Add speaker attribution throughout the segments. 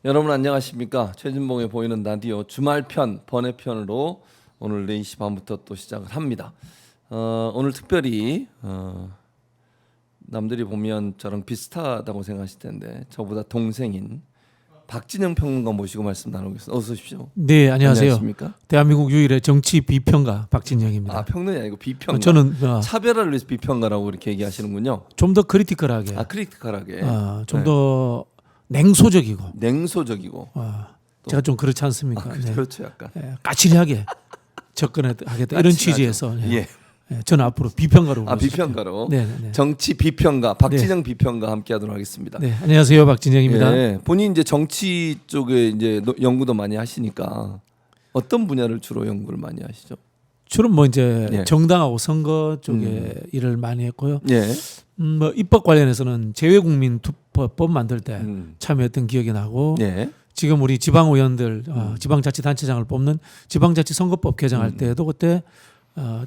Speaker 1: 여러분 안녕하십니까? 최진봉의 보이는 라디오 주말편 번외편으로 오늘 4시 반부터 또 시작을 합니다. 오늘 특별히 남들이 보면 저랑 비슷하다고 생각하실 텐데 저보다 동생인 박진영 평론가 모시고 말씀 나누겠습니다. 어서 오십시오.
Speaker 2: 네, 안녕하세요.
Speaker 1: 안녕하십니까?
Speaker 2: 대한민국 유일의 정치 비평가 박진영입니다.
Speaker 1: 아, 평론이 아니고 비평가.
Speaker 2: 저는
Speaker 1: 차별화를 위해서 비평가라고 이렇게 얘기하시는군요.
Speaker 2: 좀 더 크리티컬하게,
Speaker 1: 크리티컬하게.
Speaker 2: 좀 더 냉소적이고,
Speaker 1: 냉소적이고.
Speaker 2: 제가 좀 그렇지 않습니까? 네.
Speaker 1: 그렇죠, 약간.
Speaker 2: 까칠하게 접근하겠다 이런 취지에서
Speaker 1: 예.
Speaker 2: 저는 앞으로 비평가로
Speaker 1: 비평가로.
Speaker 2: 네.
Speaker 1: 정치 비평가 박진영 비평가 함께하도록 하겠습니다.
Speaker 2: 네, 안녕하세요, 박진영입니다.
Speaker 1: 예, 본인 이제 정치 쪽에 이제 연구도 많이 하시니까 어떤 분야를 주로 연구를 많이 하시죠?
Speaker 2: 주로 뭐 이제
Speaker 1: 예.
Speaker 2: 정당하고 선거 쪽에 일을 많이 했고요.
Speaker 1: 예.
Speaker 2: 뭐 입법 관련해서는 재외국민 투표법 만들 때 참여했던 기억이 나고.
Speaker 1: 예.
Speaker 2: 지금 우리 지방 의원들 지방자치단체장을 뽑는 지방자치 선거법 개정할 때도 그때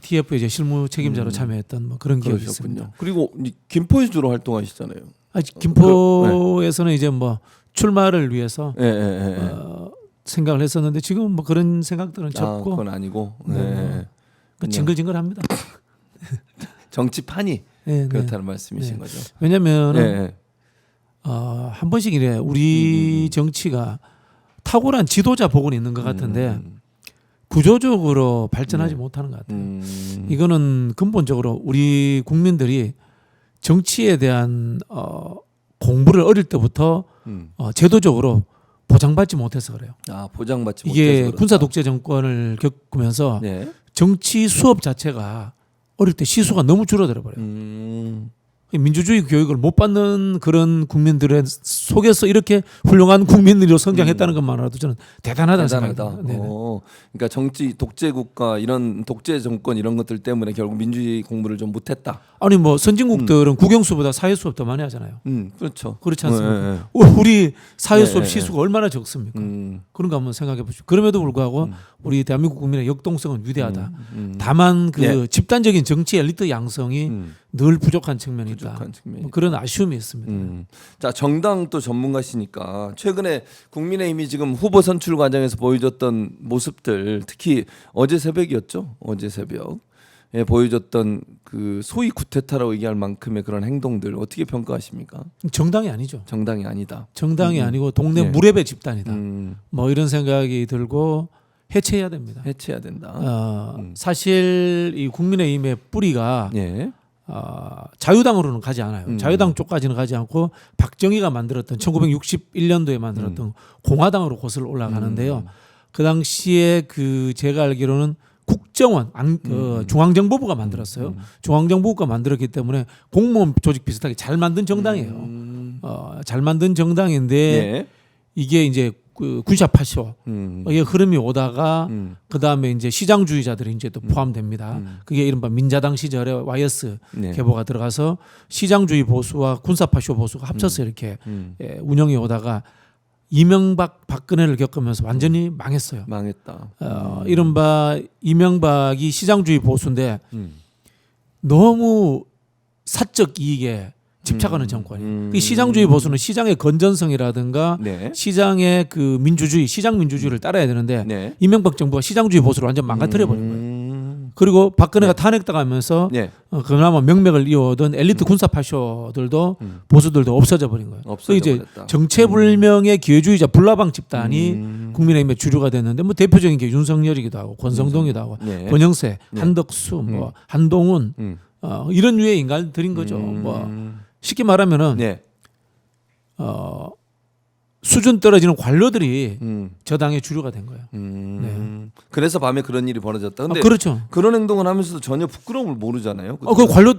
Speaker 2: TF 이제 실무 책임자로 참여했던 뭐 그런 기억이 있습니다.
Speaker 1: 그리고 김포에서 주로 활동하시잖아요.
Speaker 2: 김포에서는 이제 뭐 출마를 위해서
Speaker 1: 예.
Speaker 2: 생각을 했었는데 지금 뭐 그런 생각들은 접고
Speaker 1: 그건 아니고.
Speaker 2: 네. 징글징글합니다.
Speaker 1: 정치판이
Speaker 2: 네,
Speaker 1: 그렇다는 말씀이신
Speaker 2: 네.
Speaker 1: 거죠.
Speaker 2: 왜냐하면 한 번씩 이래 우리 정치가 탁월한 지도자 복은 있는 것 같은데 구조적으로 발전하지 못하는 것 같아요. 이거는 근본적으로 우리 국민들이 정치에 대한 공부를 어릴 때부터 제도적으로 보장받지 못해서 그래요.
Speaker 1: 보장받지
Speaker 2: 이게
Speaker 1: 못해서 그렇다.
Speaker 2: 군사 독재 정권을 겪으면서
Speaker 1: 네.
Speaker 2: 정치 수업 자체가 어릴 때 시수가 너무 줄어들어 버려요. 민주주의 교육을 못 받는 그런 국민들의 속에서 이렇게 훌륭한 국민들로 성장했다는 것만으로도 저는 대단하다는 생각입니다.
Speaker 1: 그러니까 정치 독재 국가 이런 독재 정권 이런 것들 때문에 결국 민주주의 공부를 좀 못했다.
Speaker 2: 아니 뭐 선진국들은 국영수보다 사회 수업 더 많이 하잖아요.
Speaker 1: 그렇죠.
Speaker 2: 그렇지 않습니까?
Speaker 1: 네.
Speaker 2: 우리 사회 수업 시수가 얼마나 적습니까? 그런 거 한번 생각해 보시죠. 그럼에도 불구하고 우리 대한민국 국민의 역동성은 위대하다. 다만 그 집단적인 정치 엘리트 양성이 늘 부족한 측면이 있다. 뭐 그런 아쉬움이 있습니다.
Speaker 1: 자, 정당 또 전문가시니까 최근에 국민의힘이 지금 후보 선출 과정에서 보여줬던 모습들, 특히 어제 새벽이었죠. 어제 새벽에 보여줬던 그 소위 구테타라고 얘기할 만큼의 그런 행동들 어떻게 평가하십니까?
Speaker 2: 정당이 아니죠.
Speaker 1: 정당이 아니다.
Speaker 2: 정당이 아니고 동네 무례배 집단이다. 뭐 이런 생각이 들고 해체해야 됩니다.
Speaker 1: 해체해야 된다.
Speaker 2: 사실 이 국민의힘의 뿌리가
Speaker 1: 예.
Speaker 2: 자유당으로는 가지 않아요. 자유당 쪽까지는 가지 않고 박정희가 만들었던 1961년도에 만들었던 공화당으로 거슬러 올라가는데요. 그 당시에 그 제가 알기로는 국정원 중앙정보부가 만들었어요. 중앙정보부가 만들었기 때문에 공무원 조직 비슷하게 잘 만든 정당이에요. 잘 만든 정당인데
Speaker 1: 예. 이게
Speaker 2: 이제 그 군사 파쇼 이게 흐름이 오다가 그 다음에 이제 시장주의자들이 이제 또 포함됩니다. 그게 이른바 민자당 시절에 YS 계보가 들어가서 시장주의 보수와 군사 파쇼 보수가 합쳐서 이렇게 운영이 오다가 이명박 박근혜를 겪으면서 완전히 망했어요.
Speaker 1: 망했다.
Speaker 2: 이른바 이명박이 시장주의 보수인데 너무 사적 이익에 집착하는 정권이. 그 시장주의 보수는 시장의 건전성이라든가 시장의 그 민주주의, 시장 민주주의를 따라야 되는데 이명박 정부가 시장주의 보수를 완전 망가뜨려 버린 거예요. 그리고 박근혜가 탄핵당하면서 그나마 명맥을 이어오던 엘리트 군사 파쇼들도 보수들도 없어져 버린 거예요. 그래서 이제 정체불명의 기회주의자 불나방 집단이 국민의힘의 주류가 됐는데 뭐 대표적인 게 윤석열이기도 하고 권성동이기도 하고 권영세, 한덕수, 뭐 한동훈 이런 류의 인간들인 거죠. 뭐 쉽게 말하면은 수준 떨어지는 관료들이 저당의 주류가 된 거예요.
Speaker 1: 그래서 밤에 그런 일이 벌어졌다. 근데
Speaker 2: 그렇죠.
Speaker 1: 그런 행동을 하면서도 전혀 부끄러움을 모르잖아요.
Speaker 2: 그 관료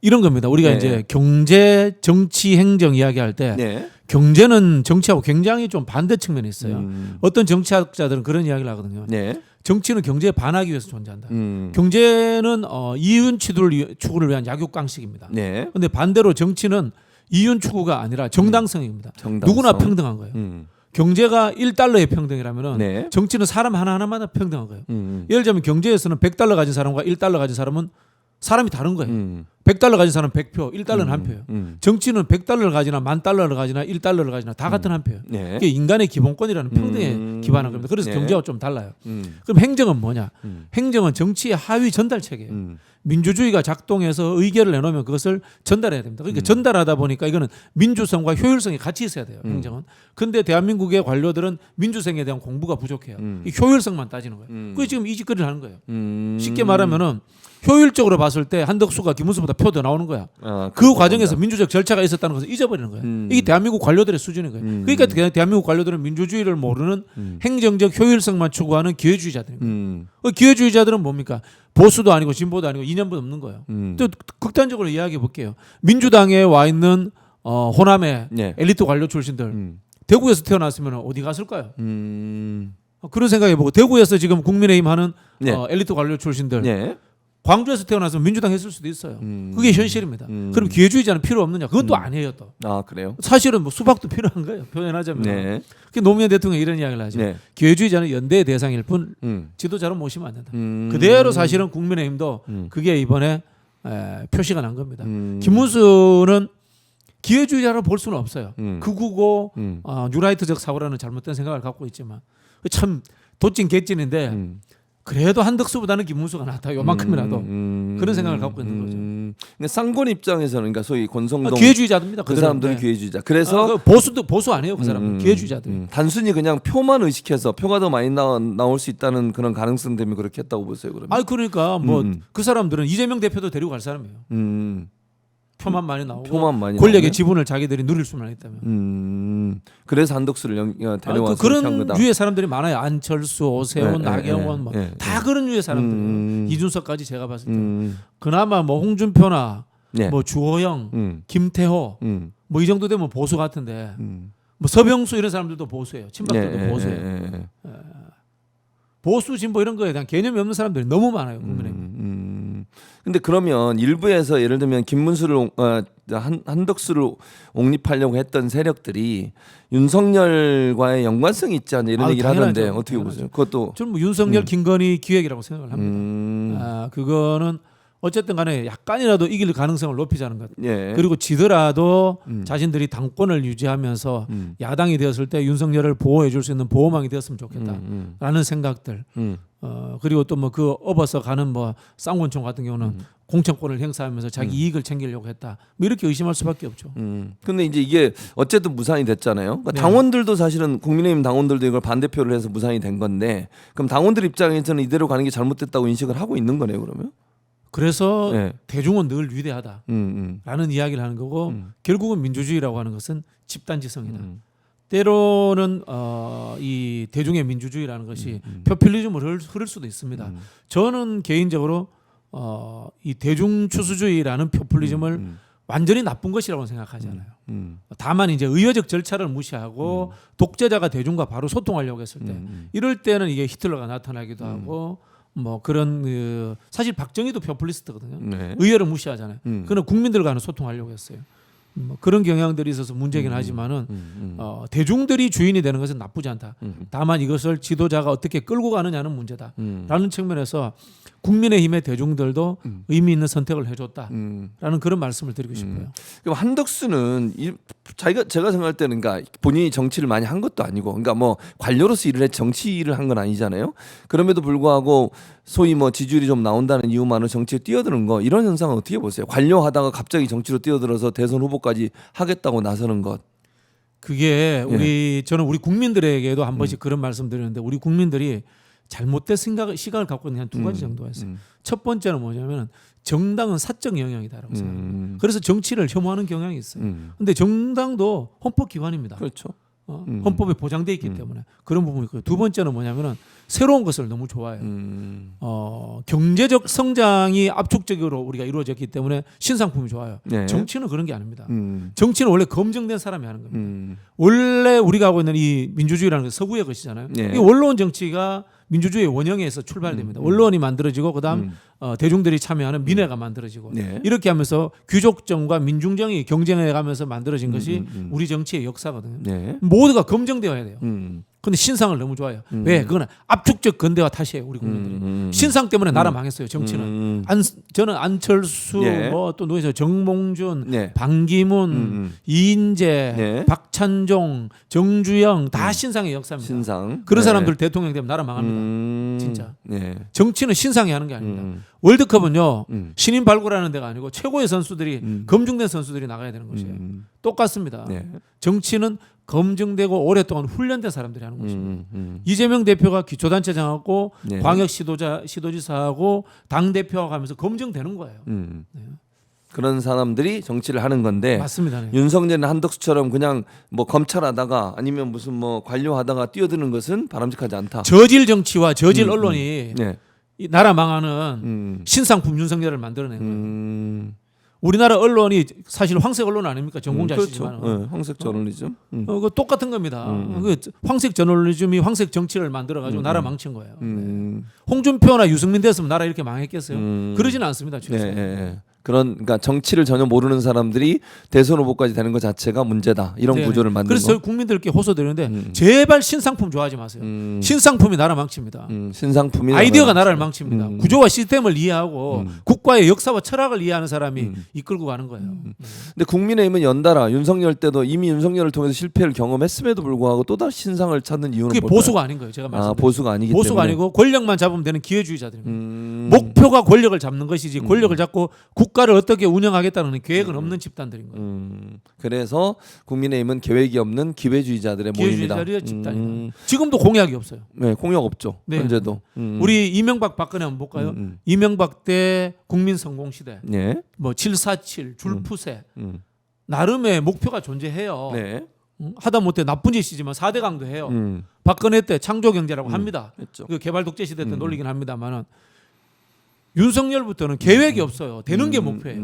Speaker 2: 이런 겁니다. 우리가 이제 경제, 정치, 행정 이야기할 때 경제는 정치하고 굉장히 좀 반대 측면이 있어요. 어떤 정치학자들은 그런 이야기를 하거든요. 정치는 경제에 반하기 위해서 존재한다. 경제는 이윤 추구를 위한 약육강식입니다. 그런데 반대로 정치는 이윤 추구가 아니라 정당성입니다. 누구나 평등한 거예요. 경제가 1달러의 평등이라면 정치는 사람 하나하나마다 평등한 거예요. 예를 들자면 경제에서는 100달러 가진 사람과 1달러 가진 사람은 사람이 다른 거예요. 100달러 가진 사람은 100표, 1달러는 한 표예요. 정치는 100달러를 가지나 10,000달러를 가지나 1달러를 가지나 다 같은 한 표예요.
Speaker 1: 네.
Speaker 2: 이게 인간의 기본권이라는 평등에 기반한 겁니다. 그래서
Speaker 1: 네.
Speaker 2: 경제와 좀 달라요. 그럼 행정은 뭐냐? 행정은 정치의 하위 전달 체계예요. 민주주의가 작동해서 의결을 내놓으면 그것을 전달해야 됩니다. 그러니까 전달하다 보니까 이거는 민주성과 효율성이 같이 있어야 돼요. 행정은. 근데 대한민국의 관료들은 민주성에 대한 공부가 부족해요. 이 효율성만 따지는 거예요. 그게 지금 이 짓거리를 하는 거예요. 쉽게 말하면은 효율적으로 봤을 때 한덕수가 김문수보다 표 더 나오는 거야. 그 과정에서 민주적 절차가 있었다는 것을 잊어버리는 거예요. 이게 대한민국 관료들의 수준인 거예요. 그러니까 대한민국 관료들은 민주주의를 모르는 행정적 효율성만 추구하는 기회주의자들인 거예요. 그 기회주의자들은 뭡니까? 보수도 아니고 진보도 아니고 이념도 없는 거예요. 또 극단적으로 이야기해 볼게요. 민주당에 와 있는 호남의
Speaker 1: 네.
Speaker 2: 엘리트 관료 출신들 대구에서 태어났으면 어디 갔을까요? 그런 생각해보고 대구에서 지금 국민의힘 하는
Speaker 1: 네.
Speaker 2: 엘리트 관료 출신들
Speaker 1: 네.
Speaker 2: 광주에서 태어나서 민주당 했을 수도 있어요. 그게 현실입니다. 그럼 기회주의자는 필요 없느냐? 그건 또 아니에요. 또
Speaker 1: 그래요?
Speaker 2: 사실은 뭐 수박도 필요한 거예요. 표현하자면.
Speaker 1: 네.
Speaker 2: 노무현 대통령이 이런 이야기를 하죠.
Speaker 1: 네.
Speaker 2: 기회주의자는 연대의 대상일 뿐 지도자로 모시면 안 된다. 그대로 사실은 국민의힘도 그게 이번에 표시가 난 겁니다. 김문수는 기회주의자로 볼 수는 없어요. 극우고 뉴라이트적 사고라는 잘못된 생각을 갖고 있지만 참 도찐 개찐인데 그래도 한덕수보다는 김문수가 낫다. 요만큼이라도 그런 생각을 갖고 있는 거죠.
Speaker 1: 근데 쌍권 입장에서는 그러니까 소위 권성동
Speaker 2: 기회주의자입니다.
Speaker 1: 그 사람들은
Speaker 2: 네.
Speaker 1: 기회주의자. 그래서
Speaker 2: 그 보수도 보수 아니에요. 그 사람은 기회주의자들.
Speaker 1: 단순히 그냥 표만 의식해서 표가 더 많이 나올 수 있다는 그런 가능성 때문에 그렇게 했다고 보세요. 그러면.
Speaker 2: 아니 그러니까 뭐 그 사람들은 이재명 대표도 데리고 갈 사람이에요. 표만 많이 나오고
Speaker 1: 표만 많이
Speaker 2: 권력의
Speaker 1: 나오네?
Speaker 2: 지분을 자기들이 누릴 수만 있다면.
Speaker 1: 그래서 한덕수를 데려와서
Speaker 2: 그런
Speaker 1: 한 거다.
Speaker 2: 유의 사람들이 많아요. 안철수, 오세훈, 나경원 뭐 다 그런 유의 사람들이에요. 이준석까지 제가 봤을 때 그나마 뭐 홍준표나
Speaker 1: 네.
Speaker 2: 뭐 주호영, 김태호 뭐 이 정도 되면 보수 같은데 뭐 서병수 이런 사람들도 보수예요. 친박들도 보수예요. 보수 진보 이런 거에 대한 개념이 없는 사람들이 너무 많아요. 국민의힘.
Speaker 1: 근데 그러면 일부에서 예를 들면 김문수를 한덕수를 옹립하려고 했던 세력들이 윤석열과의 연관성이 있지 않냐 이런 얘기를
Speaker 2: 당연하죠.
Speaker 1: 하던데 어떻게
Speaker 2: 당연하죠.
Speaker 1: 보세요? 그것도
Speaker 2: 저는 뭐 윤석열, 김건희 기획이라고 생각을 합니다. 그거는 어쨌든 간에 약간이라도 이길 가능성을 높이자는 것.
Speaker 1: 예.
Speaker 2: 그리고 지더라도 자신들이 당권을 유지하면서 야당이 되었을 때 윤석열을 보호해 줄 수 있는 보호망이 되었으면 좋겠다라는 생각들. 그리고 또 뭐 그 업어서 가는 뭐 쌍권총 같은 경우는 공천권을 행사하면서 자기 이익을 챙기려고 했다. 뭐 이렇게 의심할 수밖에 없죠.
Speaker 1: 근데 이제 이게 어쨌든 무산이 됐잖아요. 그러니까 당원들도 사실은 국민의힘 당원들도 이걸 반대표를 해서 무산이 된 건데 그럼 당원들 입장에서는 이대로 가는 게 잘못됐다고 인식을 하고 있는 거네요. 그러면?
Speaker 2: 그래서
Speaker 1: 네.
Speaker 2: 대중은 늘 위대하다라는 이야기를 하는 거고 결국은 민주주의라고 하는 것은 집단지성이다. 때로는 이 대중의 민주주의라는 것이 포퓰리즘을 흐를 수도 있습니다. 저는 개인적으로 이 대중 추수주의라는 포퓰리즘을 완전히 나쁜 것이라고 생각하지 않아요. 다만 이제 의회적 절차를 무시하고 독재자가 대중과 바로 소통하려고 했을 때 이럴 때는 이게 히틀러가 나타나기도 하고 뭐 그런 사실 박정희도 포퓰리스트거든요.
Speaker 1: 네.
Speaker 2: 의회를 무시하잖아요. 그는 국민들과는 소통하려고 했어요. 뭐 그런 경향들이 있어서 문제긴 하지만은 대중들이 주인이 되는 것은 나쁘지 않다. 다만 이것을 지도자가 어떻게 끌고 가느냐는 문제다라는 측면에서 국민의힘의 대중들도 의미 있는 선택을 해줬다라는 그런 말씀을 드리고 싶어요.
Speaker 1: 그럼 한덕수는 제가 생각할 때는 그러니까 본인이 정치를 많이 한 것도 아니고 그러니까 뭐 관료로서 일을 해 정치 일을 한 건 아니잖아요. 그럼에도 불구하고 소위 뭐 지지율이 좀 나온다는 이유만으로 정치에 뛰어드는 거 이런 현상은 어떻게 보세요? 관료하다가 갑자기 정치로 뛰어들어서 대선 후보까지 하겠다고 나서는 것.
Speaker 2: 그게 저는 우리 국민들에게도 한 번씩 그런 말씀 드리는데 우리 국민들이 잘못된 시각을 갖고 있는 한 두 가지 정도가 있어요. 첫 번째는 뭐냐면 정당은 사적 영역이다라고 생각합니다. 그래서 정치를 혐오하는 경향이 있어요. 근데 정당도 헌법기관입니다.
Speaker 1: 그렇죠.
Speaker 2: 헌법에 보장돼 있기 때문에 그런 부분이 있고요. 두 번째는 뭐냐면은 새로운 것을 너무 좋아해요. 경제적 성장이 압축적으로 우리가 이루어졌기 때문에 신상품이 좋아요.
Speaker 1: 네.
Speaker 2: 정치는 그런 게 아닙니다. 정치는 원래 검증된 사람이 하는 겁니다. 원래 우리가 하고 있는 이 민주주의라는 게 서구의 것이잖아요.
Speaker 1: 네.
Speaker 2: 이 원로원 정치가 민주주의의 원형에서 출발됩니다. 원로원이 만들어지고 그다음 대중들이 참여하는 민회가 만들어지고
Speaker 1: 네.
Speaker 2: 이렇게 하면서 귀족정과 민중정이 경쟁해 가면서 만들어진 것이 우리 정치의 역사거든요.
Speaker 1: 네.
Speaker 2: 모두가 검증되어야 돼요. 근데 신상을 너무 좋아해요. 왜? 그거는 압축적 근대화 탓이에요, 우리 국민들이. 신상 때문에 나라 망했어요, 정치는. 저는 안철수,
Speaker 1: 예.
Speaker 2: 뭐또 누구 있어요? 정몽준,
Speaker 1: 네.
Speaker 2: 반기문, 이인재,
Speaker 1: 네.
Speaker 2: 박찬종, 정주영 다 신상의 역사입니다.
Speaker 1: 신상.
Speaker 2: 그런
Speaker 1: 네.
Speaker 2: 사람들 대통령 되면 나라 망합니다. 진짜.
Speaker 1: 네.
Speaker 2: 정치는 신상이 하는 게 아닙니다. 월드컵은요 신인 발굴하는 데가 아니고 최고의 선수들이 검증된 선수들이 나가야 되는 것이에요. 똑같습니다.
Speaker 1: 네.
Speaker 2: 정치는 검증되고 오랫동안 훈련된 사람들이 하는 것입니다. 이재명 대표가 기초단체장하고
Speaker 1: 네.
Speaker 2: 시도지사하고 당 대표하고 하면서 검증되는 거예요.
Speaker 1: 그런 사람들이 정치를 하는 건데
Speaker 2: 맞습니다. 네.
Speaker 1: 윤석열은 한덕수처럼 그냥 뭐 검찰하다가 아니면 무슨 뭐 관료하다가 뛰어드는 것은 바람직하지 않다.
Speaker 2: 저질 정치와 저질 언론이
Speaker 1: 네.
Speaker 2: 이 나라 망하는 신상품 윤석열을 만들어낸 거예요. 우리나라 언론이 사실 황색 언론 아닙니까? 전공자시지만
Speaker 1: 그렇죠. 네, 황색 저널리즘.
Speaker 2: 그 똑같은 겁니다. 그 황색 저널리즘이 황색 정치를 만들어 가지고 나라 망친 거예요. 홍준표나 유승민 됐으면 나라 이렇게 망했겠어요? 그러지는 않습니다. 최소.
Speaker 1: 네. 그러니까 정치를 전혀 모르는 사람들이 대선 후보까지 되는 것 자체가 문제다. 이런
Speaker 2: 네.
Speaker 1: 구조를 만든
Speaker 2: 그래서
Speaker 1: 거.
Speaker 2: 국민들께 호소드리는데 제발 신상품 좋아하지 마세요. 신상품이 나라 망칩니다.
Speaker 1: 신상품이
Speaker 2: 아이디어가 나라를 망칩니다. 구조와 시스템을 이해하고 국가의 역사와 철학을 이해하는 사람이 이끌고 가는 거예요.
Speaker 1: 근데 국민의힘은 연달아 윤석열 때도 이미 윤석열을 통해서 실패를 경험했음에도 불구하고 또다시 신상을 찾는 이유는
Speaker 2: 그게
Speaker 1: 뭘까요?
Speaker 2: 보수가 아닌 거예요. 제가 말씀드린
Speaker 1: 보수가 아니기
Speaker 2: 보수가
Speaker 1: 때문에.
Speaker 2: 아니고 권력만 잡으면 되는 기회주의자들입니다. 목표가 권력을 잡는 것이지 권력을 잡고 국가를 어떻게 운영하겠다는 계획은 없는 집단들인 거예요.
Speaker 1: 그래서 국민의힘은 계획이 없는 기회주의자들의 모임이다.
Speaker 2: 기회주의자들의 집단이다. 지금도 공약이 없어요.
Speaker 1: 네, 공약 없죠.
Speaker 2: 네.
Speaker 1: 현재도.
Speaker 2: 우리 이명박 박근혜 한번 볼까요? 이명박 때 국민 성공 시대,
Speaker 1: 네.
Speaker 2: 뭐 747, 줄푸세 나름의 목표가 존재해요.
Speaker 1: 네.
Speaker 2: 하다못해 나쁜 짓이지만 4대 강도 해요. 박근혜 때 창조 경제라고 합니다.
Speaker 1: 했죠.
Speaker 2: 그 개발 독재 시대 때 놀리긴 합니다만은 윤석열부터는 계획이 없어요. 되는 게 목표예요.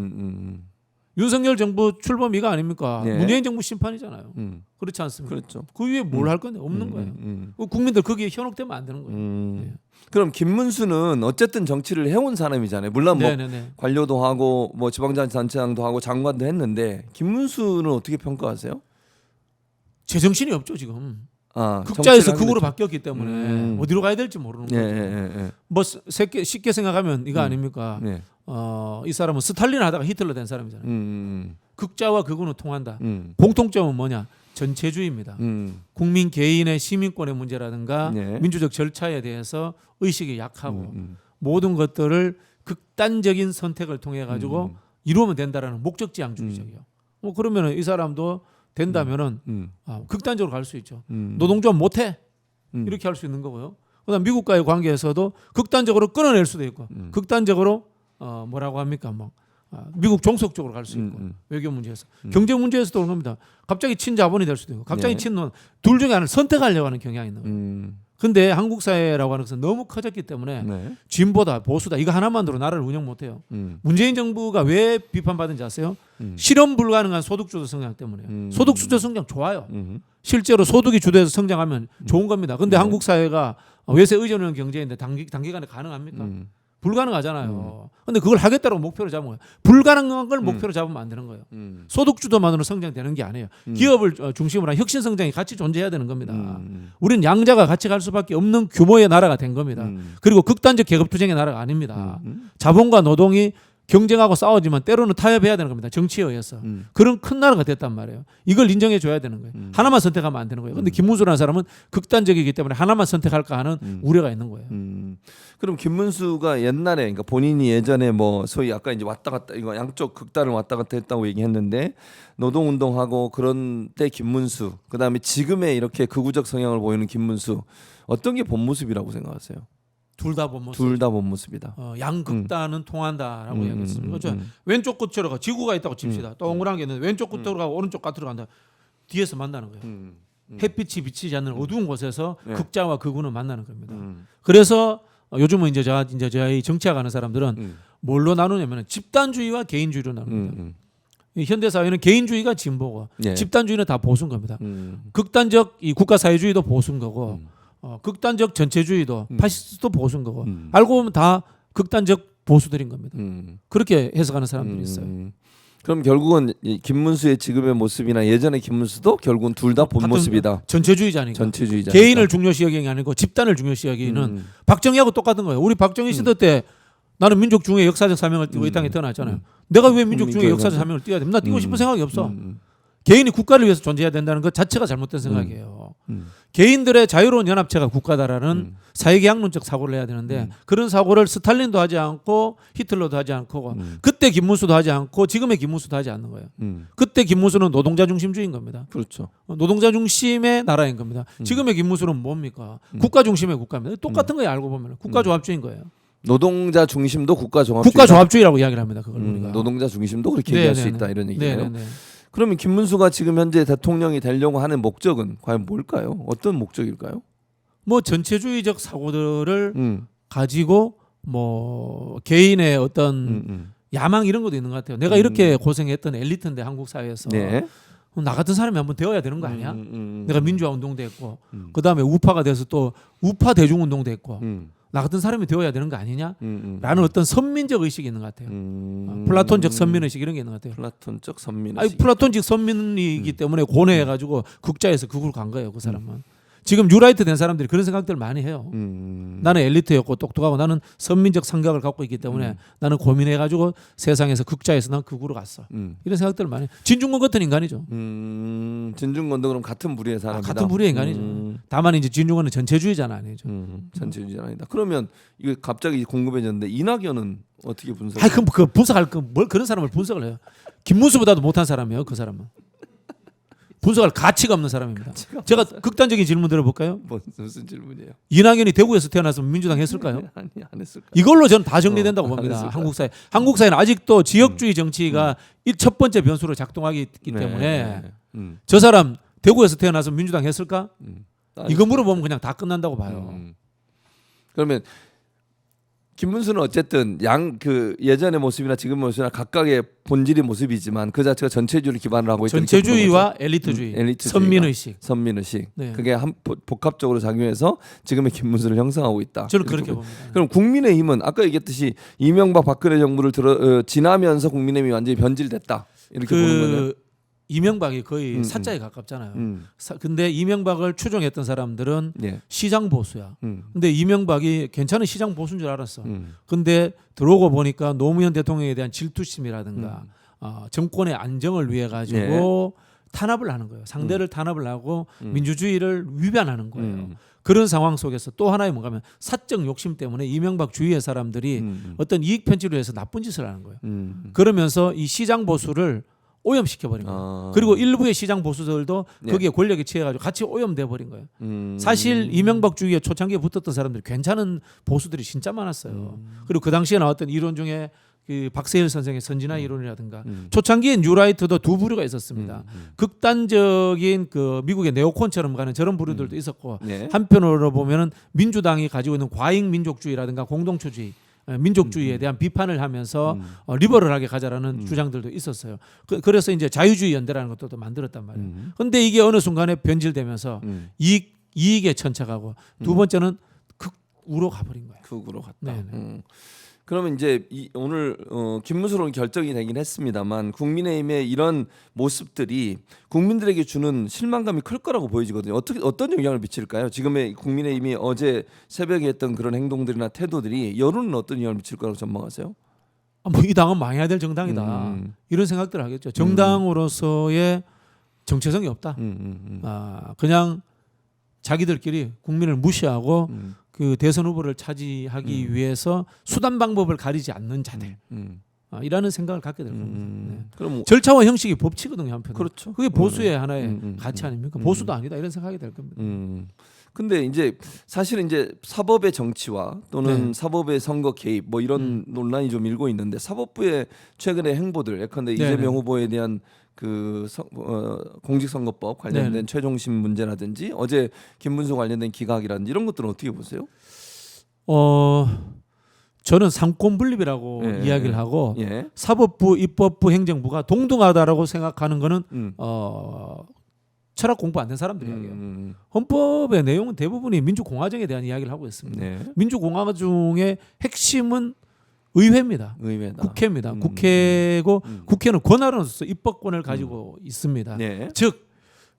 Speaker 2: 윤석열 정부 출범 이거 아닙니까?
Speaker 1: 네.
Speaker 2: 문재인 정부 심판이잖아요. 그렇지 않습니까?
Speaker 1: 그렇죠.
Speaker 2: 그 위에 뭘 할 건데 없는 거예요. 국민들 거기에 현혹되면 안 되는 거예요. 네.
Speaker 1: 그럼 김문수는 어쨌든 정치를 해온 사람이잖아요. 물론 뭐
Speaker 2: 네네네.
Speaker 1: 관료도 하고 뭐 지방자치단체장도 하고 장관도 했는데 김문수는 어떻게 평가하세요?
Speaker 2: 제정신이 없죠 지금. 극자에서
Speaker 1: 정치를
Speaker 2: 극으로
Speaker 1: 하기로
Speaker 2: 바뀌었기 때문에 어디로 가야 될지 모르는 거죠.
Speaker 1: 예.
Speaker 2: 뭐 쉽게 생각하면 이거 아닙니까?
Speaker 1: 네.
Speaker 2: 이 사람은 스탈린 하다가 히틀러 된 사람이잖아요. 극자와 극우는 통한다. 공통점은 뭐냐? 전체주의입니다. 국민 개인의 시민권의 문제라든가
Speaker 1: 네.
Speaker 2: 민주적 절차에 대해서 의식이 약하고 모든 것들을 극단적인 선택을 통해 가지고 이루면 된다라는 목적지향주의적이요. 뭐 그러면은 이 사람도 된다면은 극단적으로 갈 수 있죠. 노동조합 못해 이렇게 할 수 있는 거고요. 그다음 미국과의 관계에서도 극단적으로 끊어낼 수도 있고 극단적으로 뭐라고 합니까? 뭐 미국 종속 쪽으로 갈 수 있고 외교 문제에서 경제 문제에서도 그런 겁니다. 갑자기 친자본이 될 수도 있고 갑자기
Speaker 1: 네.
Speaker 2: 친노 둘 중에 하나를 선택하려고 하는 경향이 있는 거예요. 근데 한국 사회라고 하는 것은 너무 커졌기 때문에
Speaker 1: 네.
Speaker 2: 진보다 보수다 이거 하나만으로 나라를 운영 못해요. 문재인 정부가 왜 비판받은지 아세요? 실현 불가능한 소득주도 성장 때문에. 소득주도 성장 좋아요. 실제로 소득이 주도해서 성장하면 좋은 겁니다. 근데 한국 사회가 외세 의존형 경제인데 단기간에 가능합니까? 불가능하잖아요. 근데 그걸 하겠다고 목표로 잡은 거예요. 불가능한 걸 목표로 잡으면 안 되는 거예요. 소득주도만으로 성장되는 게 아니에요. 기업을 중심으로 한 혁신 성장이 같이 존재해야 되는 겁니다. 우리는 양자가 같이 갈 수밖에 없는 규모의 나라가 된 겁니다. 그리고 극단적 계급투쟁의 나라가 아닙니다. 자본과 노동이 경쟁하고 싸우지만 때로는 타협해야 되는 겁니다. 정치에 의해서. 그런 큰 나라가 됐단 말이에요. 이걸 인정해 줘야 되는 거예요. 하나만 선택하면 안 되는 거예요. 근데 김문수라는 사람은 극단적이기 때문에 하나만 선택할까 하는 우려가 있는 거예요.
Speaker 1: 그럼 김문수가 옛날에 그러니까 본인이 예전에 뭐 소위 아까 이제 왔다 갔다 이거 양쪽 극단을 왔다 갔다 했다고 얘기했는데 노동운동하고 그런 때 김문수 그다음에 지금의 이렇게 극우적 성향을 보이는 김문수 어떤 게 본 모습이라고 생각하세요?
Speaker 2: 둘 다 본 모습.
Speaker 1: 둘 다 본 모습이다.
Speaker 2: 양극단은 통한다라고 이야기했습니다. 그렇죠? 왼쪽 끝으로 가 지구가 있다고 칩시다. 동그란 게 있는데 왼쪽 끝으로 가고 오른쪽 끝으로 간다. 뒤에서 만나는 거예요. 햇빛이 비치지 않는 어두운 곳에서
Speaker 1: 네.
Speaker 2: 극자와 극우는 만나는 겁니다. 그래서 요즘은 이제 저희 정치학하는 사람들은 뭘로 나누냐면 집단주의와 개인주의로 나눕니다. 이 현대 사회는 개인주의가 진보고
Speaker 1: 네.
Speaker 2: 집단주의는 다 보수인 겁니다. 극단적 이 국가 사회주의도 보수인 거고 극단적 전체주의도 파시스트도 보수인 거고 알고 보면 다 극단적 보수들인 겁니다. 그렇게 해석하는 사람들이 있어요.
Speaker 1: 그럼 결국은 이 김문수의 지금의 모습이나 예전의 김문수도 결국은 둘 다 본 모습이다.
Speaker 2: 전체주의자니까.
Speaker 1: 전체주의자.
Speaker 2: 개인을 중요시 여기는 게 아니고 집단을 중요시 여기는 박정희하고 똑같은 거예요. 우리 박정희 시대 때 나는 민족 중에 역사적 사명을 띠고 이 땅에 태어났잖아요. 내가 왜 민족 중에 역사적 사명을 띠어야 됩니까? 나 띠고 싶은 생각이 없어. 개인이 국가를 위해서 존재해야 된다는 것 자체가 잘못된 생각이에요. 개인들의 자유로운 연합체가 국가다라는 사회계약론적 사고를 해야 되는데 그런 사고를 스탈린도 하지 않고 히틀러도 하지 않고 그때 김문수도 하지 않고 지금의 김문수도 하지 않는 거예요. 그때 김문수는 노동자 중심주의인 겁니다.
Speaker 1: 그렇죠.
Speaker 2: 노동자 중심의 나라인 겁니다. 지금의 김문수는 뭡니까? 국가 중심의 국가입니다. 똑같은 거예요. 알고 보면 국가 조합주의인 거예요.
Speaker 1: 노동자 중심도 국가 조합주의.
Speaker 2: 국가 조합주의라고 이야기를 합니다. 그걸 우리가.
Speaker 1: 노동자 중심도 그렇게 얘기할 수 있다 이런 얘기예요.
Speaker 2: 네네네.
Speaker 1: 그러면 김문수가 지금 현재 대통령이 되려고 하는 목적은 과연 뭘까요? 어떤 목적일까요?
Speaker 2: 뭐 전체주의적 사고들을 가지고 뭐 개인의 어떤 야망 이런 것도 있는 것 같아요. 내가 이렇게 고생했던 엘리트인데 한국 사회에서
Speaker 1: 네.
Speaker 2: 나 같은 사람이 한번 되어야 되는 거 아니야? 내가 민주화 운동도 했고 그 다음에 우파가 돼서 또 우파 대중운동도 했고 나 같은 사람이 되어야 되는 거 아니냐? 라는 어떤 선민적 의식이 있는 것 같아요. 플라톤적 선민의식 이런 게 있는 것 같아요.
Speaker 1: 플라톤적 선민의식.
Speaker 2: 아니, 플라톤적 선민이기 때문에 고뇌해가지고 국자에서 극으로 간 거예요. 그 사람은. 지금 뉴라이트 된 사람들이 그런 생각들을 많이 해요. 나는 엘리트였고 똑똑하고 나는 선민적 생각을 갖고 있기 때문에 나는 고민해가지고 세상에서 극자에서 난 극으로 갔어. 이런 생각들을 많이 해요. 진중권 같은 인간이죠.
Speaker 1: 진중권도 그럼 같은 부류의 사람이다.
Speaker 2: 같은 부류의 인간이죠. 다만 이제 진중권은 전체주의자는 아니죠.
Speaker 1: 전체주의자 아니다. 그러면 이거 갑자기 궁금해졌는데 이낙연은 어떻게 분석?
Speaker 2: 그럼 그 분석할 뭘 그런 사람을 분석을 해요. 김문수보다도 못한 사람이에요. 그 사람은. 분석할 가치가 없는 사람입니다. 제가 극단적인 질문 드려볼까요?
Speaker 1: 무슨 질문이에요?
Speaker 2: 이낙연이 대구에서 태어났으면 민주당 했을까요?
Speaker 1: 아니 안 했을까?
Speaker 2: 이걸로 저는 다 정리된다고 봅니다. 한국 사회. 한국 사회는 아직도 지역주의 정치가 첫 번째 변수로 작동하기 때문에 저 사람 대구에서 태어나서 민주당 했을까? 이거 물어보면 그냥 다 끝난다고 봐요.
Speaker 1: 그러면 김문수는 어쨌든 그 예전의 모습이나 지금 모습이나 각각의 본질의 모습이지만 그 자체가 전체주의를 기반으로 하고 있는
Speaker 2: 전체주의와 엘리트주의, 선민의식. 네.
Speaker 1: 그게 복합적으로 작용해서 지금의 김문수를 형성하고 있다.
Speaker 2: 저는 그렇게 봅니다.
Speaker 1: 그럼 국민의힘은 아까 얘기했듯이 이명박 박근혜 정부를 지나면서 국민의힘이 완전히 변질됐다 이렇게 보는 거는
Speaker 2: 이명박이 거의 사자에 가깝잖아요. 근데 이명박을 추종했던 사람들은 시장 보수야. 근데 이명박이 괜찮은 시장 보수인 줄 알았어. 근데 들어오고 보니까 노무현 대통령에 대한 질투심이라든가 정권의 안정을 위해 가지고 탄압을 하는 거예요. 상대를 탄압을 하고 민주주의를 위반하는 거예요. 그런 상황 속에서 또 하나의 뭔가 하면 사적 욕심 때문에 이명박 주위의 사람들이 어떤 이익 편취를 위해서 나쁜 짓을 하는 거예요. 그러면서 이 시장 보수를 오염시켜 버린 거예요. 그리고 일부의 시장 보수들도 거기에 권력에 취해가지고 같이 오염돼 버린 거예요. 사실 이명박 주위에 초창기에 붙었던 사람들이 괜찮은 보수들이 진짜 많았어요. 그리고 그 당시에 나왔던 이론 중에 그 박세일 선생의 선진화 이론이라든가 초창기엔 뉴라이트도 두 부류가 있었습니다. 극단적인 그 미국의 네오콘처럼 가는 저런 부류들도 있었고 한편으로 보면은 민주당이 가지고 있는 과잉 민족주의라든가 공동체주의 민족주의에 대한 비판을 하면서 리버럴하게 가자라는 주장들도 있었어요. 그래서 이제 자유주의 연대라는 것도 만들었단 말이에요. 그런데 이게 어느 순간에 변질되면서 이익에 천착하고 두 번째는 극우로 가버린 거예요.
Speaker 1: 극우로 갔다. 그러면 이제 오늘 김문수로는 결정이 되긴 했습니다만 국민의힘의 이런 모습들이 국민들에게 주는 실망감이 클 거라고 보여지거든요. 어떤 영향을 미칠까요? 지금의 국민의힘이 어제 새벽에 했던 그런 행동들이나 태도들이 여론은 어떤 영향을 미칠 거라고 전망하세요?
Speaker 2: 뭐 이 당은 망해야 될 정당이다. 이런 생각들을 하겠죠. 정당으로서의 정체성이 없다. 그냥 자기들끼리 국민을 무시하고 그 대선 후보를 차지하기 위해서 수단 방법을 가리지 않는 자들 이라는 생각을 갖게 될 겁니다. 그럼 절차와 형식이 법치거든요, 한편.
Speaker 1: 그렇죠.
Speaker 2: 그게 보수의 하나의 가치 아닙니까? 보수도 아니다 이런 생각이 될 겁니다.
Speaker 1: 근데 이제 사실은 이제 사법의 정치와 또는 사법의 선거 개입 뭐 이런 논란이 좀 일고 있는데 사법부의 최근의 행보들 예컨대 이재명 후보에 대한 그 공직선거법 관련된 최종심 문제라든지 어제 김문수 관련된 기각이라든지 이런 것들은 어떻게 보세요?
Speaker 2: 저는 삼권분립이라고 이야기를 하고 사법부, 입법부, 행정부가 동등하다라고 생각하는 거는 철학 공부 안 된 사람들 이야기예요. 헌법의 내용은 대부분이 민주공화정에 대한 이야기를 하고 있습니다. 민주공화정의 핵심은 의회입니다.
Speaker 1: 의회다.
Speaker 2: 국회입니다. 국회고 국회는 권한으로서 입법권을 가지고 있습니다.
Speaker 1: 네.
Speaker 2: 즉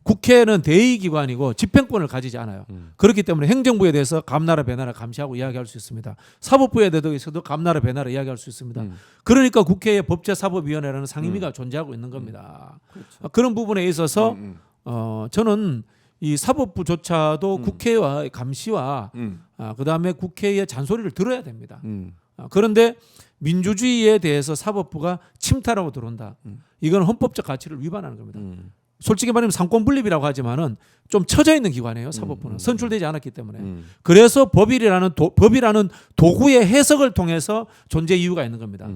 Speaker 2: 국회는 대의기관이고 집행권을 가지지 않아요. 그렇기 때문에 행정부에 대해서 감나라 배나라 감시하고 이야기할 수 있습니다. 사법부에 대해서도 감나라 배나라 이야기할 수 있습니다. 그러니까 국회에 법제사법위원회라는 상임위가 존재하고 있는 겁니다.
Speaker 1: 그렇죠.
Speaker 2: 그런 부분에 있어서 저는 이 사법부조차도 국회와 감시와 그다음에 국회의 잔소리를 들어야 됩니다. 그런데 민주주의에 대해서 사법부가 침탈하고 들어온다. 이건 헌법적 가치를 위반하는 겁니다. 솔직히 말하면 상권 분립이라고 하지만은 좀 처져 있는 기관이에요. 사법부는 선출되지 않았기 때문에. 그래서 법이라는 도구의 해석을 통해서 존재 이유가 있는 겁니다.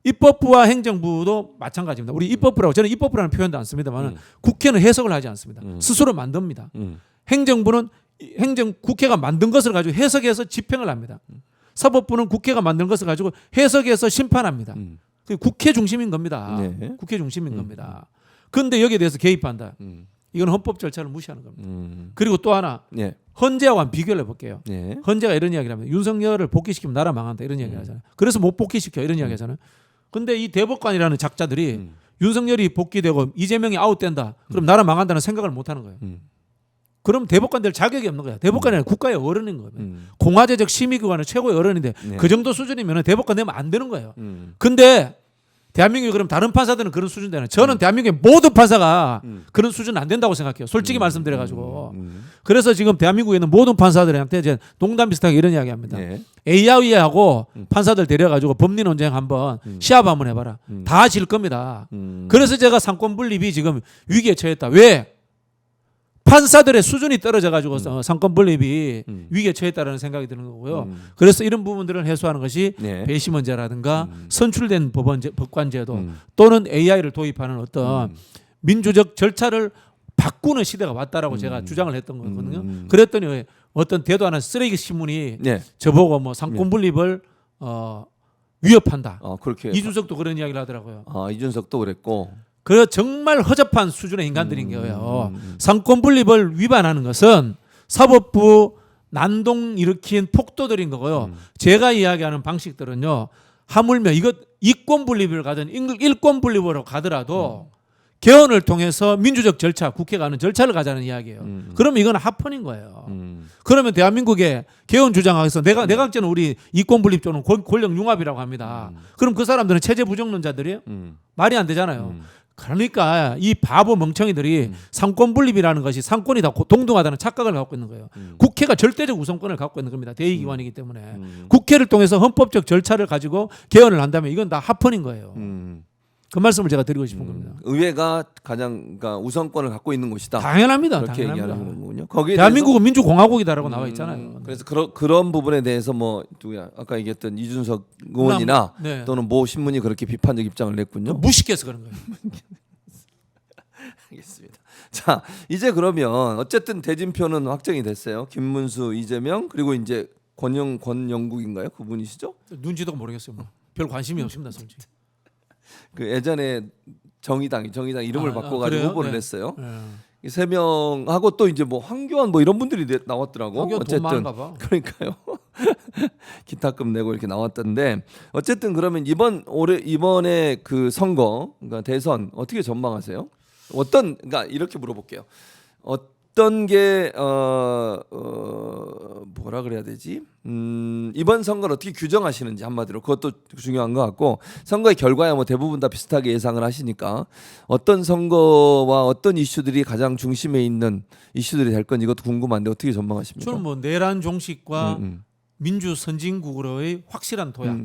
Speaker 2: 입법부와 행정부도 마찬가지입니다. 우리 입법부라고 저는 입법부라는 표현도 안 씁니다만은 국회는 해석을 하지 않습니다. 스스로 만듭니다. 행정부는 국회가 만든 것을 가지고 해석해서 집행을 합니다. 사법부는 국회가 만든 것을 가지고 해석해서 심판합니다. 그게 국회 중심인 겁니다.
Speaker 1: 네.
Speaker 2: 국회 중심인 겁니다. 그런데 여기에 대해서 개입한다. 이건 헌법 절차를 무시하는 겁니다. 그리고 또 하나
Speaker 1: 네.
Speaker 2: 헌재와 한번 비교를 해볼게요.
Speaker 1: 네.
Speaker 2: 헌재가 이런 이야기를 합니다. 윤석열을 복귀시키면 나라 망한다 이런 이야기를 하잖아요. 그래서 못 복귀시켜 이런 이야기 하잖아요. 근데 이 대법관이라는 작자들이 윤석열이 복귀되고 이재명이 아웃된다. 그럼 나라 망한다는 생각을 못 하는 거예요. 그럼 대법관 될 자격이 없는 거야. 대법관이 아니라 국가의 어른인 거예요. 공화제적 심의기관의 최고의 어른인데
Speaker 1: 네.
Speaker 2: 그 정도 수준이면 대법관 되면 안 되는 거예요. 근데 대한민국이 그럼 다른 판사들은 그런 수준 되나요? 저는 대한민국의 모든 판사가 그런 수준은 안 된다고 생각해요. 솔직히 말씀드려가지고. 그래서 지금 대한민국에 있는 모든 판사들한테 이제 농담 비슷하게 이런 이야기합니다.
Speaker 1: 네.
Speaker 2: AI하고 판사들 데려가지고 법리 논쟁 한번 시합 한번 해봐라. 다 질 겁니다. 그래서 제가 상권 분립이 지금 위기에 처했다. 왜? 판사들의 수준이 떨어져가지고 상권 분립이 위기에 처했다라는 생각이 드는 거고요. 그래서 이런 부분들을 해소하는 것이
Speaker 1: 네.
Speaker 2: 배심원제라든가 선출된 법관제도 또는 AI를 도입하는 어떤 민주적 절차를 바꾸는 시대가 왔다라고 제가 주장을 했던 거거든요. 그랬더니 어떤 대도 않은 쓰레기 신문이
Speaker 1: 네.
Speaker 2: 저보고 뭐 상권 분립을 위협한다.
Speaker 1: 그렇게.
Speaker 2: 이준석도 그런 이야기를 하더라고요.
Speaker 1: 이준석도 그랬고.
Speaker 2: 그 정말 허접한 수준의 인간들인 거예요. 상권 분립을 위반하는 것은 사법부 난동 일으킨 폭도들인 거고요. 제가 이야기하는 방식들은요. 하물며 이것 이권 분립을 가든 일권 분립으로 가더라도 개헌을 통해서 민주적 절차, 국회가 하는 절차를 가자는 이야기예요. 그러면 이건 합헌인 거예요. 그러면 대한민국의 개헌 주장하겠어. 내각제는 우리 이권 분립조는 권력 융합이라고 합니다. 그럼 그 사람들은 체제 부정론자들이에요? 말이 안 되잖아요. 그러니까 이 바보 멍청이들이 상권 분립이라는 것이 상권이 다 동등하다는 착각을 갖고 있는 거예요. 국회가 절대적 우선권을 갖고 있는 겁니다. 대의기관이기 때문에. 국회를 통해서 헌법적 절차를 가지고 개헌을 한다면 이건 다 합헌인 거예요. 그 말씀을 제가 드리고 싶은 겁니다.
Speaker 1: 의회가 가장 그러니까 우선권을 갖고 있는 곳이다.
Speaker 2: 당연합니다.
Speaker 1: 그렇게
Speaker 2: 당연합니다.
Speaker 1: 얘기하는 거군요. 거기에
Speaker 2: 대한민국은 민주공화국이다라고 나와 있잖아요.
Speaker 1: 그래서 그런 부분에 대해서 뭐 누구야 아까 얘기했던 이준석 의원이나
Speaker 2: 네.
Speaker 1: 또는 모 신문이 그렇게 비판적 입장을 냈군요.
Speaker 2: 무식해서 그런 거예요.
Speaker 1: 알겠습니다. 자 이제 그러면 어쨌든 대진표는 확정이 됐어요. 김문수, 이재명 그리고 이제 권영국인가요? 그분이시죠?
Speaker 2: 눈지도 모르겠어요. 뭐. 별 관심이 없습니다, 솔직히.
Speaker 1: 그 예전에 정의당 이름을 바꿔가지고
Speaker 2: 그래요?
Speaker 1: 후보를
Speaker 2: 네.
Speaker 1: 냈어요.
Speaker 2: 네.
Speaker 1: 이 세 명하고 또 이제 뭐 황교안 뭐 이런 분들이 나왔더라고.
Speaker 2: 황교안 돈 많은가 봐.
Speaker 1: 그러니까요. 기타금 내고 이렇게 나왔던데 어쨌든 그러면 이번에 그 선거 그러니까 대선 어떻게 전망하세요? 그러니까 이렇게 물어볼게요. 어떤 게 뭐라 그래야 되지? 이번 선거를 어떻게 규정하시는지 한마디로 그것도 중요한 것 같고 선거의 결과야 뭐 대부분 다 비슷하게 예상을 하시니까 어떤 선거와 어떤 이슈들이 가장 중심에 있는 이슈들이 될 건지 이것도 궁금한데 어떻게 전망하십니까?
Speaker 2: 저는 뭐 내란 종식과 민주 선진국으로의 확실한 도약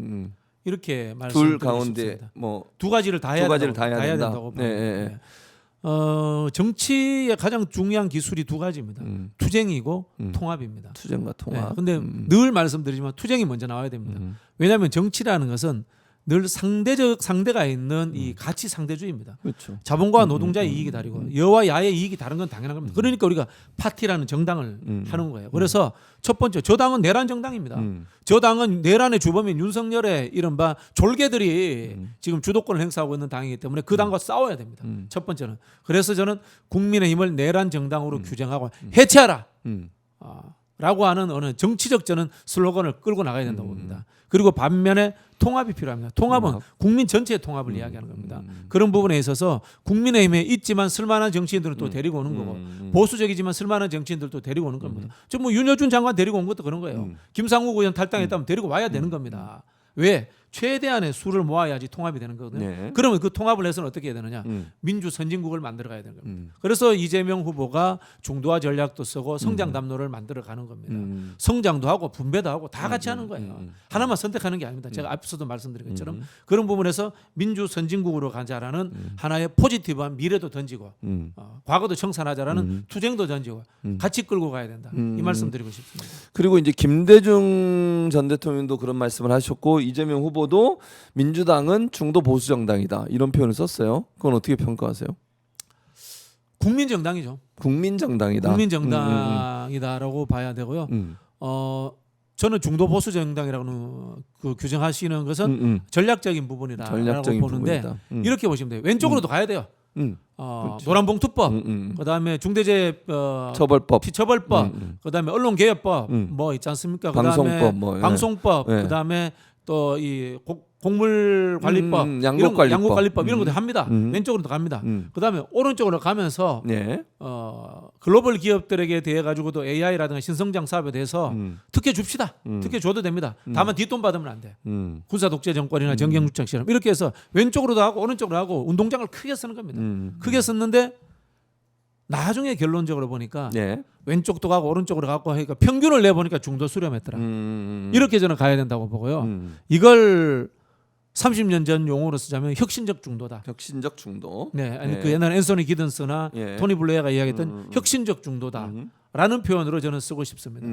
Speaker 2: 이렇게
Speaker 1: 둘
Speaker 2: 말씀드리고
Speaker 1: 가운데
Speaker 2: 싶습니다.
Speaker 1: 뭐
Speaker 2: 두 가지를 다 해야
Speaker 1: 된다.
Speaker 2: 된다고 봅니다.
Speaker 1: 네.
Speaker 2: 정치의 가장 중요한 기술이 두 가지입니다. 투쟁이고 통합입니다.
Speaker 1: 투쟁과 통합.
Speaker 2: 근데 늘 말씀드리지만 투쟁이 먼저 나와야 됩니다. 왜냐하면 정치라는 것은 늘 상대가 있는 이 가치 상대주의입니다.
Speaker 1: 그렇죠.
Speaker 2: 자본가와 노동자의 이익이 다르고 여와 야의 이익이 다른 건 당연한 겁니다. 그러니까 우리가 파티라는 정당을 하는 거예요. 그래서 첫 번째 저당은 내란 정당입니다. 저당은 내란의 주범인 윤석열의 이른바 졸개들이 지금 주도권을 행사하고 있는 당이기 때문에 그 당과 싸워야 됩니다. 첫 번째는. 그래서 저는 국민의힘을 내란 정당으로 규정하고 해체하라. 라고 하는 어느 정치적 저는 슬로건을 끌고 나가야 된다고 봅니다. 그리고 반면에 통합이 필요합니다. 통합은 국민 전체의 통합을 이야기하는 겁니다. 그런 부분에 있어서 국민의힘에 있지만 쓸만한 정치인들을 또 데리고 오는 거고 보수적이지만 쓸만한 정치인들도 데리고 오는 겁니다. 저 뭐 윤여준 장관 데리고 온 것도 그런 거예요. 김상욱 의원 탈당했다면 데리고 와야 되는 겁니다. 왜? 최대한의 수를 모아야지 통합이 되는 거거든요.
Speaker 1: 네.
Speaker 2: 그러면 그 통합을 해서는 어떻게 해야 되느냐? 민주 선진국을 만들어 가야 되는 겁니다. 그래서 이재명 후보가 중도화 전략도 쓰고 성장 담론을 만들어 가는 겁니다. 성장도 하고 분배도 하고 다 같이 하는 거예요. 하나만 선택하는 게 아닙니다. 제가 앞서도 말씀드린 것처럼 그런 부분에서 민주 선진국으로 가자라는 하나의 포지티브한 미래도 던지고 과거도 청산하자라는 투쟁도 던지고 같이 끌고 가야 된다. 이 말씀 드리고 싶습니다.
Speaker 1: 그리고 이제 김대중 전 대통령도 그런 말씀을 하셨고 이재명 후보도 민주당은 중도 보수 정당이다 이런 표현을 썼어요. 그건 어떻게 평가하세요?
Speaker 2: 국민 정당이죠.
Speaker 1: 국민 정당이다.
Speaker 2: 국민 정당이다라고 봐야 되고요. 저는 중도 보수 정당이라고 그 규정하시는 것은 전략적인 부분이다라고 보는데 이렇게 보시면 돼요. 왼쪽으로도 가야 돼요. 그렇죠. 노란봉투법, 그다음에 중대재해 처벌법, 그다음에 언론개혁법 뭐 있지 않습니까? 그다음에 방송법, 그다음에 또 이 곡물관리법, 양국관리법 이런 것도 합니다. 왼쪽으로도 갑니다. 그다음에 오른쪽으로 가면서 글로벌 기업들에게 대해 가지고도 AI라든가 신성장 사업에 대해서 특혜 줍시다. 특혜 줘도 됩니다. 다만 뒷돈 받으면 안 돼. 군사 독재 정권이나 정경유착 실험 이렇게 해서 왼쪽으로도 하고 오른쪽으로 하고 운동장을 크게 쓰는 겁니다. 크게 썼는데 나중에 결론적으로 보니까 왼쪽도 가고 오른쪽으로 가고 하니까 평균을 내보니까 중도 수렴했더라. 이렇게 저는 가야 된다고 보고요. 이걸 30년 전 용어로 쓰자면 혁신적 중도다.
Speaker 1: 혁신적 중도.
Speaker 2: 네, 아니 그 옛날 앤서니 기든스나 토니 블레어가 이야기했던 혁신적 중도다라는 표현으로 저는 쓰고 싶습니다.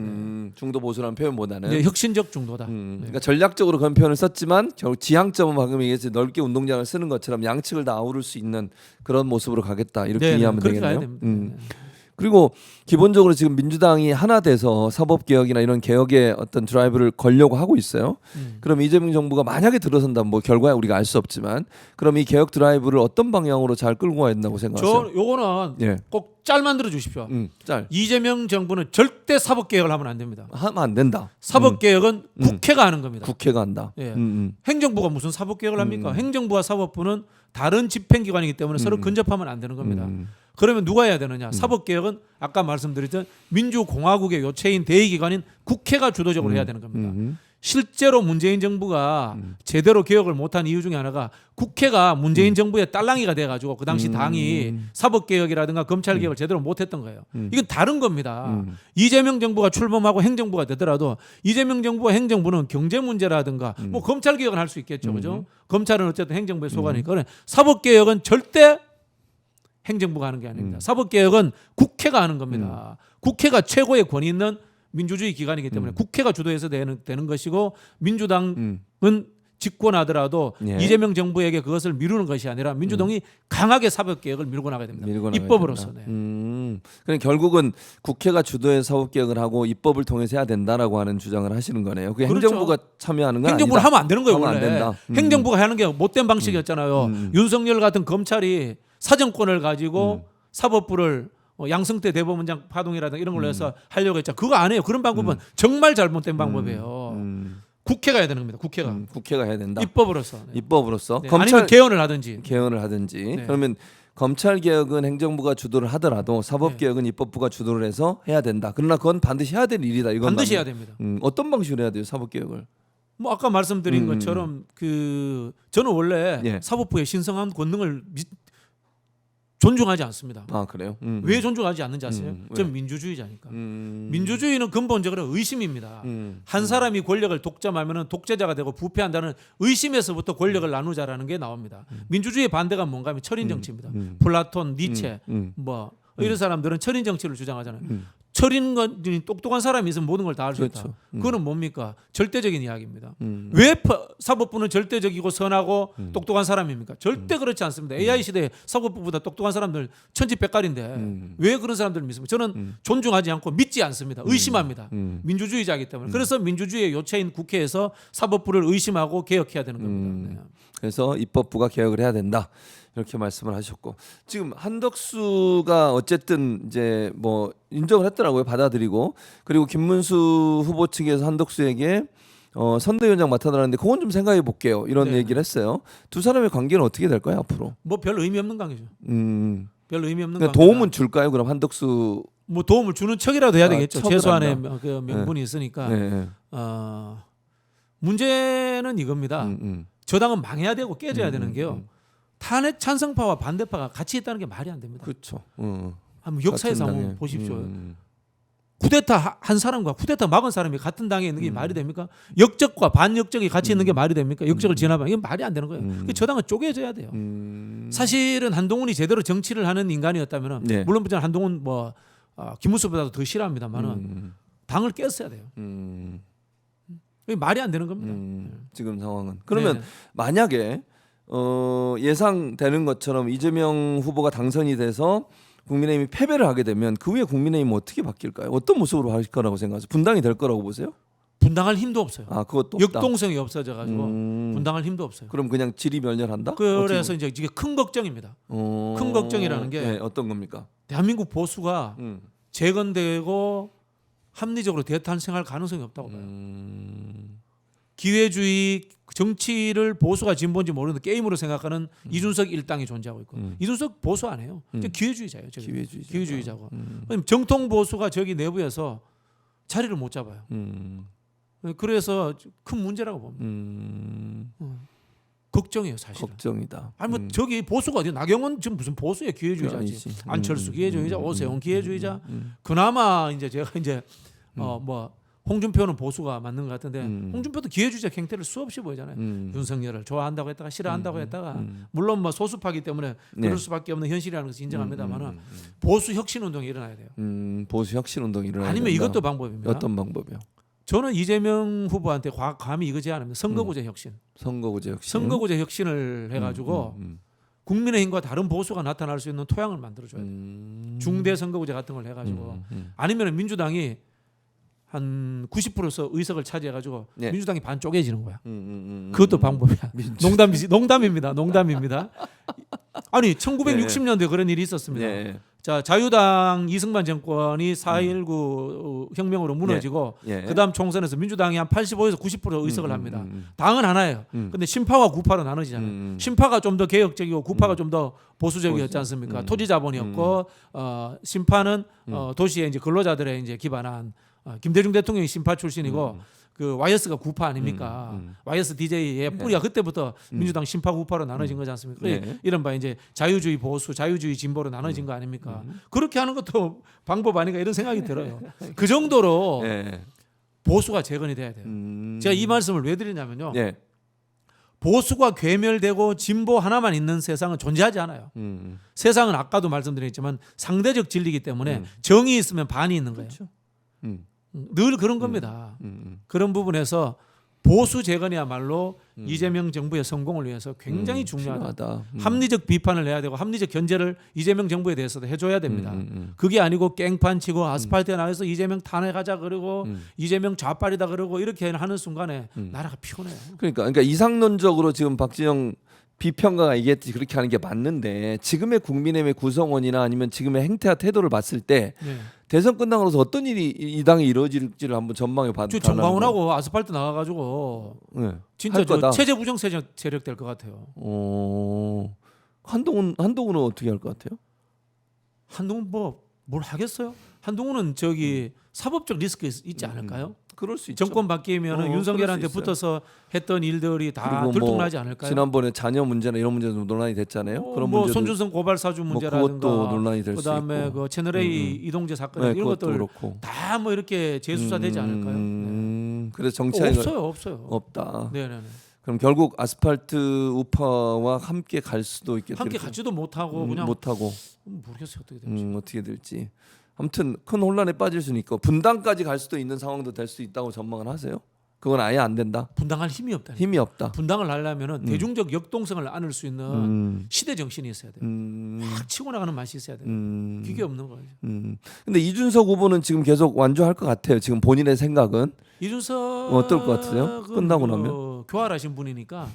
Speaker 1: 중도 보수라는 표현보다는
Speaker 2: 네, 혁신적 중도다.
Speaker 1: 그러니까 전략적으로 그런 표현을 썼지만 결국 지향점은 방금 얘기했듯이 넓게 운동장을 쓰는 것처럼 양측을 다 아우를 수 있는 그런 모습으로 가겠다 이렇게 이해하면 되겠네요. 그리고 기본적으로 지금 민주당이 하나 돼서 사법개혁이나 이런 개혁의 어떤 드라이브를 걸려고 하고 있어요. 그럼 이재명 정부가 만약에 들어선다면 뭐 결과야 우리가 알 수 없지만 그럼 이 개혁 드라이브를 어떤 방향으로 잘 끌고 가야 된다고 생각하세요?
Speaker 2: 저 요거는 꼭 짤 만들어 주십시오.
Speaker 1: 짤.
Speaker 2: 이재명 정부는 절대 사법개혁을 하면 안 됩니다.
Speaker 1: 하면 안 된다.
Speaker 2: 사법개혁은 국회가 하는 겁니다.
Speaker 1: 국회가 한다.
Speaker 2: 행정부가 무슨 사법개혁을 합니까? 행정부와 사법부는 다른 집행기관이기 때문에 서로 근접하면 안 되는 겁니다. 그러면 누가 해야 되느냐? 사법개혁은 아까 말씀드렸던 민주공화국의 요체인 대의기관인 국회가 주도적으로 해야 되는 겁니다. 실제로 문재인 정부가 제대로 개혁을 못한 이유 중에 하나가 국회가 문재인 정부의 딸랑이가 돼가지고 그 당시 당이 사법개혁이라든가 검찰개혁을 제대로 못했던 거예요. 이건 다른 겁니다. 이재명 정부가 출범하고 행정부가 되더라도 이재명 정부와 행정부는 경제 문제라든가 뭐 검찰개혁은 할 수 있겠죠. 그죠? 검찰은 어쨌든 행정부의 소관이니까 사법개혁은 절대 행정부가 하는 게 아닙니다. 사법개혁은 국회가 하는 겁니다. 국회가 최고의 권위 있는 민주주의 기관이기 때문에 국회가 주도해서 되는 것이고 민주당은 집권하더라도 이재명 정부에게 그것을 미루는 것이 아니라 민주당이 강하게 사법개혁을 밀고 나가야 됩니다. 입법으로서.
Speaker 1: 그럼 결국은 국회가 주도해서 사법개혁을 하고 입법을 통해서 해야 된다라고 하는 주장을 하시는 거네요. 그게
Speaker 2: 그렇죠.
Speaker 1: 행정부가 참여하는 건
Speaker 2: 행정부는
Speaker 1: 아니다.
Speaker 2: 하면 안 되는 거예요.
Speaker 1: 하면
Speaker 2: 원래.
Speaker 1: 안 된다.
Speaker 2: 행정부가 하는 게 못된 방식이었잖아요. 윤석열 같은 검찰이 사정권을 가지고 사법부를 양승태 대법원장 파동이라든가 이런 걸로 해서 하려고 했죠. 그거 안 해요. 그런 방법은 정말 잘못된 방법이에요. 국회가 해야 되는 겁니다.
Speaker 1: 국회가 해야 된다.
Speaker 2: 입법으로서.
Speaker 1: 입법으로서.
Speaker 2: 아니면 개헌을 하든지.
Speaker 1: 그러면 검찰 개혁은 행정부가 주도를 하더라도 사법 개혁은 입법부가 주도를 해서 해야 된다. 그러나 그건 반드시 해야 될 일이다. 이건
Speaker 2: 반드시 해야 됩니다.
Speaker 1: 어떤 방식으로 해야 돼요? 사법 개혁을?
Speaker 2: 뭐 아까 말씀드린 것처럼 그 저는 원래 사법부의 신성한 권능을 존중하지 않습니다.
Speaker 1: 아 그래요?
Speaker 2: 왜 존중하지 않는지 아세요? 전 민주주의자니까. 민주주의는 근본적으로 의심입니다. 한 사람이 권력을 독점하면 독재자가 되고 부패한다는 의심에서부터 권력을 나누자라는 게 나옵니다. 민주주의의 반대가 뭔가 하면 철인 정치입니다. 플라톤, 니체 뭐 이런 사람들은 철인 정치를 주장하잖아요. 철인 건 똑똑한 사람이 있으면 모든 걸 다 할 수 있다. 그거는 뭡니까? 절대적인 이야기입니다. 왜 사법부는 절대적이고 선하고 똑똑한 사람입니까? 절대 그렇지 않습니다. AI 시대에 사법부보다 똑똑한 사람들 천지백갈인데 왜 그런 사람들을 믿습니까? 저는 존중하지 않고 믿지 않습니다. 의심합니다. 민주주의자이기 때문에. 그래서 민주주의의 요체인 국회에서 사법부를 의심하고 개혁해야 되는 겁니다.
Speaker 1: 그래서 입법부가 개혁을 해야 된다. 이렇게 말씀을 하셨고 지금 한덕수가 어쨌든 이제 뭐 인정을 했더라고요. 받아들이고 그리고 김문수 후보 측에서 한덕수에게 선대위원장 맡아달라는데 그건 좀 생각해 볼게요. 이런
Speaker 2: 네.
Speaker 1: 얘기를 했어요. 두 사람의 관계는 어떻게 될까요 앞으로?
Speaker 2: 뭐 별 의미 없는 관계죠. 별 의미 없는
Speaker 1: 그러니까
Speaker 2: 관계.
Speaker 1: 도움은 줄까요? 그럼 한덕수
Speaker 2: 뭐 도움을 주는 척이라도 해야 되겠죠.
Speaker 1: 척을
Speaker 2: 최소한의
Speaker 1: 한다.
Speaker 2: 그 명분이 있으니까.
Speaker 1: 네.
Speaker 2: 문제는 이겁니다. 저 당은 망해야 되고 깨져야 되는 게요. 탄핵 찬성파와 반대파가 같이 있다는 게 말이 안 됩니다.
Speaker 1: 그렇죠.
Speaker 2: 한번 역사에서
Speaker 1: 같은
Speaker 2: 한번
Speaker 1: 당에.
Speaker 2: 보십시오. 쿠데타 한 사람과 쿠데타 막은 사람이 같은 당에 있는 게 말이 됩니까? 역적과 반역적이 같이 있는 게 말이 됩니까? 역적을 진압하면 이건 말이 안 되는 거예요. 저 당은 쪼개져야 돼요. 사실은 한동훈이 제대로 정치를 하는 인간이었다면
Speaker 1: 네.
Speaker 2: 물론 한동훈 뭐 김문수보다도 더 싫어합니다만은 당을 깼어야 돼요. 이게 말이 안 되는 겁니다.
Speaker 1: 지금 상황은 그러면
Speaker 2: 네.
Speaker 1: 만약에 예상되는 것처럼 이재명 후보가 당선이 돼서 국민의힘이 패배를 하게 되면 그 후에 국민의힘은 어떻게 바뀔까요? 어떤 모습으로 할 거라고 생각하세요? 분당이 될 거라고 보세요?
Speaker 2: 분당할 힘도 없어요.
Speaker 1: 그것도 없다.
Speaker 2: 역동성이 없어져가지고 분당할 힘도 없어요.
Speaker 1: 그럼 그냥 질의멸렬한다?
Speaker 2: 그래서 이제 이게 큰 걱정입니다. 큰 걱정이라는 게
Speaker 1: 네, 어떤 겁니까?
Speaker 2: 대한민국 보수가 재건되고 합리적으로 대탄생할 가능성이 없다고 봐요. 기회주의 정치를 보수가 진보인지 모르는데 게임으로 생각하는 이준석 일당이 존재하고 있고 이준석 보수 아니에요. 기회주의자예요. 기회주의자고. 정통 보수가 저기 내부에서 자리를 못 잡아요. 그래서 큰 문제라고 봅니다. 걱정이에요, 사실은.
Speaker 1: 걱정이다.
Speaker 2: 아니 뭐 저기 보수가 어디 나경원 지금 무슨 보수의 기회주의자지. 안철수 기회주의자, 오세훈 기회주의자. 그나마 이제 제가 이제 뭐 홍준표는 보수가 맞는 것 같은데 홍준표도 기회주의자 행태를 수없이 보이잖아요. 윤석열을 좋아한다고 했다가 싫어한다고 했다가 물론 뭐 소수파기 때문에 그럴 수밖에 없는 현실이라는 것을 인정합니다만은 보수 혁신 운동이 일어나야 돼요.
Speaker 1: 보수 혁신 운동이 일어나야
Speaker 2: 아니면
Speaker 1: 된다.
Speaker 2: 이것도 방법입니다.
Speaker 1: 어떤 방법이요?
Speaker 2: 저는 이재명 후보한테 감히 이거 제안합니다. 선거구제 혁신.
Speaker 1: 선거구제 혁신.
Speaker 2: 선거구제 혁신을 해가지고 국민의힘과 다른 보수가 나타날 수 있는 토양을 만들어줘야 돼요. 중대 선거구제 같은 걸 해가지고 아니면 민주당이 한 90%서 의석을 차지해가지고
Speaker 1: 네.
Speaker 2: 민주당이 반 쪼개지는 거야. 그것도 방법이야. 농담입니다. 농담입니다. 아니 1960년도에 그런 일이 있었습니다.
Speaker 1: 네.
Speaker 2: 자 자유당 이승만 정권이 4.19 혁명으로 무너지고
Speaker 1: 예.
Speaker 2: 그다음 총선에서 민주당이 한 85에서 90% 의석을 합니다. 당은 하나예요. 근데 신파와 구파로 나눠지잖아요. 신파가 좀 더 개혁적이고 구파가 좀 더 보수적이었지 않습니까? 토지 자본이었고 신파는 도시의 이제 근로자들의 이제 기반한 김대중 대통령이 신파 출신이고 그 YS가 구파 아닙니까? YS DJ의 뿌리가 그때부터 민주당 신파 구파로 나눠진 거지 않습니까?
Speaker 1: 네.
Speaker 2: 이른바 이제 자유주의 보수, 자유주의 진보로 나눠진 거 아닙니까? 그렇게 하는 것도 방법 아닌가 이런 생각이 들어요. 그 정도로
Speaker 1: 네.
Speaker 2: 보수가 재건이 돼야 돼요. 제가 이 말씀을 왜 드리냐면요.
Speaker 1: 네.
Speaker 2: 보수가 괴멸되고 진보 하나만 있는 세상은 존재하지 않아요. 세상은 아까도 말씀드렸지만 상대적 진리이기 때문에 정이 있으면 반이 있는 거예요.
Speaker 1: 그렇죠.
Speaker 2: 늘 그런 겁니다. 그런 부분에서 보수 재건이야말로 이재명 정부의 성공을 위해서 굉장히 중요하다.
Speaker 1: 필요하다.
Speaker 2: 합리적 비판을 해야 되고 합리적 견제를 이재명 정부에 대해서도 해줘야 됩니다. 그게 아니고 깽판 치고 아스팔트에 나와서 이재명 탄핵하자 그러고 이재명 좌빨이다 그러고 이렇게 하는 순간에 나라가 피곤해요.
Speaker 1: 그러니까 이상론적으로 지금 박진영 비평가가 얘기했듯이 그렇게 하는 게 맞는데 지금의 국민의힘의 구성원이나 아니면 지금의 행태와 태도를 봤을 때
Speaker 2: 네.
Speaker 1: 대선 끝나고 나서 어떤 일이 이 당에 이루어질지를 한번 전망해 봐도
Speaker 2: 정광훈하고 아스팔트 나와가지고
Speaker 1: 네.
Speaker 2: 진짜 저 체제 부정 세력 될 것 같아요.
Speaker 1: 한동훈은 어떻게 할 것 같아요?
Speaker 2: 한동훈 뭘 하겠어요? 한동훈은 저기 사법적 리스크 있지 않을까요?
Speaker 1: 그럴 수 있죠.
Speaker 2: 정권 바뀌면 윤석열한테
Speaker 1: 그럴 수
Speaker 2: 붙어서 했던 일들이 다
Speaker 1: 그리고
Speaker 2: 들통나지 않을까요?
Speaker 1: 지난번에 자녀 문제나 이런 문제도 좀 논란이 됐잖아요. 그런
Speaker 2: 뭐
Speaker 1: 문제도
Speaker 2: 손준성 고발 사주 문제라든가
Speaker 1: 그것도 논란이 될 수 있고.
Speaker 2: 그다음에 그 채널 A 이동재 사건
Speaker 1: 네,
Speaker 2: 이런 것들
Speaker 1: 그렇고.
Speaker 2: 다 뭐 이렇게 재수사되지 않을까요? 네.
Speaker 1: 그래서 정치하기가
Speaker 2: 없어요.
Speaker 1: 없다.
Speaker 2: 네네네.
Speaker 1: 그럼 결국 아스팔트 우파와 함께 갈 수도 있겠다.
Speaker 2: 함께 가지도 못하고 그냥
Speaker 1: 못하고
Speaker 2: 모르겠어요 어떻게 될지.
Speaker 1: 어떻게 될지. 아무튼 큰 혼란에 빠질 수는 있고 분당까지 갈 수도 있는 상황도 될 수 있다고 전망을 하세요? 그건 아예 안 된다.
Speaker 2: 분당할 힘이 없다.
Speaker 1: 힘이 없다.
Speaker 2: 분당을 하려면은 대중적 역동성을 안을 수 있는 시대 정신이 있어야 돼요. 확 치고 나가는 맛이 있어야 돼요. 그게 없는 거예요.
Speaker 1: 근데 이준석 후보는 지금 계속 완주할 것 같아요. 지금 본인의 생각은
Speaker 2: 이준석
Speaker 1: 어떨 것 같으세요? 끝나고 나면
Speaker 2: 교활하신 분이니까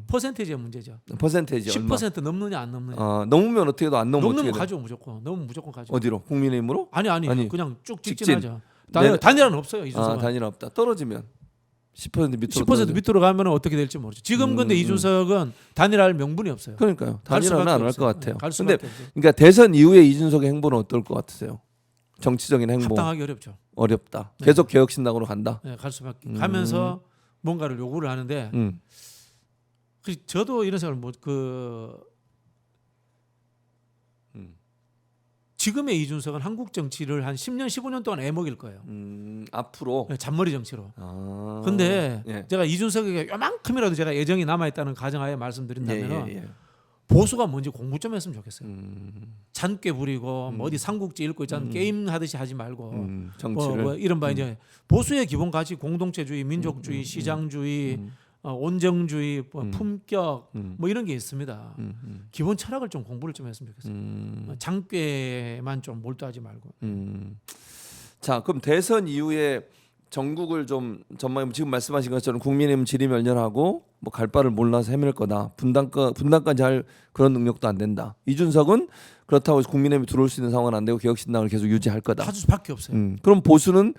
Speaker 2: 퍼센테이지의 문제죠.
Speaker 1: 퍼센테이지
Speaker 2: 10% 넘느냐 안 넘느냐.
Speaker 1: 넘으면 어떻게 해도 안 넘으면
Speaker 2: 넘으면
Speaker 1: 어떻게
Speaker 2: 가죠 무조건. 넘으면 무조건 가죠.
Speaker 1: 어디로? 국민의힘으로?
Speaker 2: 아니 그냥 쭉
Speaker 1: 직진.
Speaker 2: 직진하죠. 단일화는 없어요 이준석은.
Speaker 1: 단일화 없다. 떨어지면 10% 밑으로
Speaker 2: 10% 밑으로 가면 어떻게 될지 모르죠. 지금 근데 이준석은 단일화할 명분이 없어요.
Speaker 1: 그러니까요. 단일화는 안 할 것 같아요.
Speaker 2: 근데
Speaker 1: 그러니까 대선 이후에 이준석의 행보는 어떨 것 같으세요? 정치적인 행보.
Speaker 2: 합당하기 어렵죠.
Speaker 1: 어렵다. 계속 개혁신당으로 간다.
Speaker 2: 네, 갈 수밖에. 가면서 뭔가를 요구를 하는데 저도 이런 생각을 지금의 이준석은 한국 정치를 한 10년 15년 동안 애먹일 거예요.
Speaker 1: 앞으로
Speaker 2: 잔머리 정치로. 근데 제가 이준석에게 요만큼이라도 제가 애정이 남아있다는 가정하에 말씀드린다면 보수가 뭔지 공부 좀 했으면 좋겠어요. 잔꾀 부리고 뭐 어디 삼국지 읽고 있잖아요. 게임 하듯이 하지 말고
Speaker 1: 정치를
Speaker 2: 이른바 이제 보수의 기본 가치 공동체주의, 민족주의, 시장주의, 온정주의, 품격 뭐 이런 게 있습니다. 기본 철학을 좀 공부를 좀 했으면 좋겠어요. 장꾀만 좀 몰두하지 말고.
Speaker 1: 자, 그럼 대선 이후에 전국을 좀 전망 지금 말씀하신 것처럼 국민의힘 지리멸렬하고 뭐 갈 바를 몰라서 헤맬 거다. 분당까지 할 그런 능력도 안 된다. 이준석은 그렇다고 해서 국민의힘이 들어올 수 있는 상황은 안 되고 개혁신당을 계속 유지할 거다.
Speaker 2: 가줄 수밖에 없어요.
Speaker 1: 그럼 보수는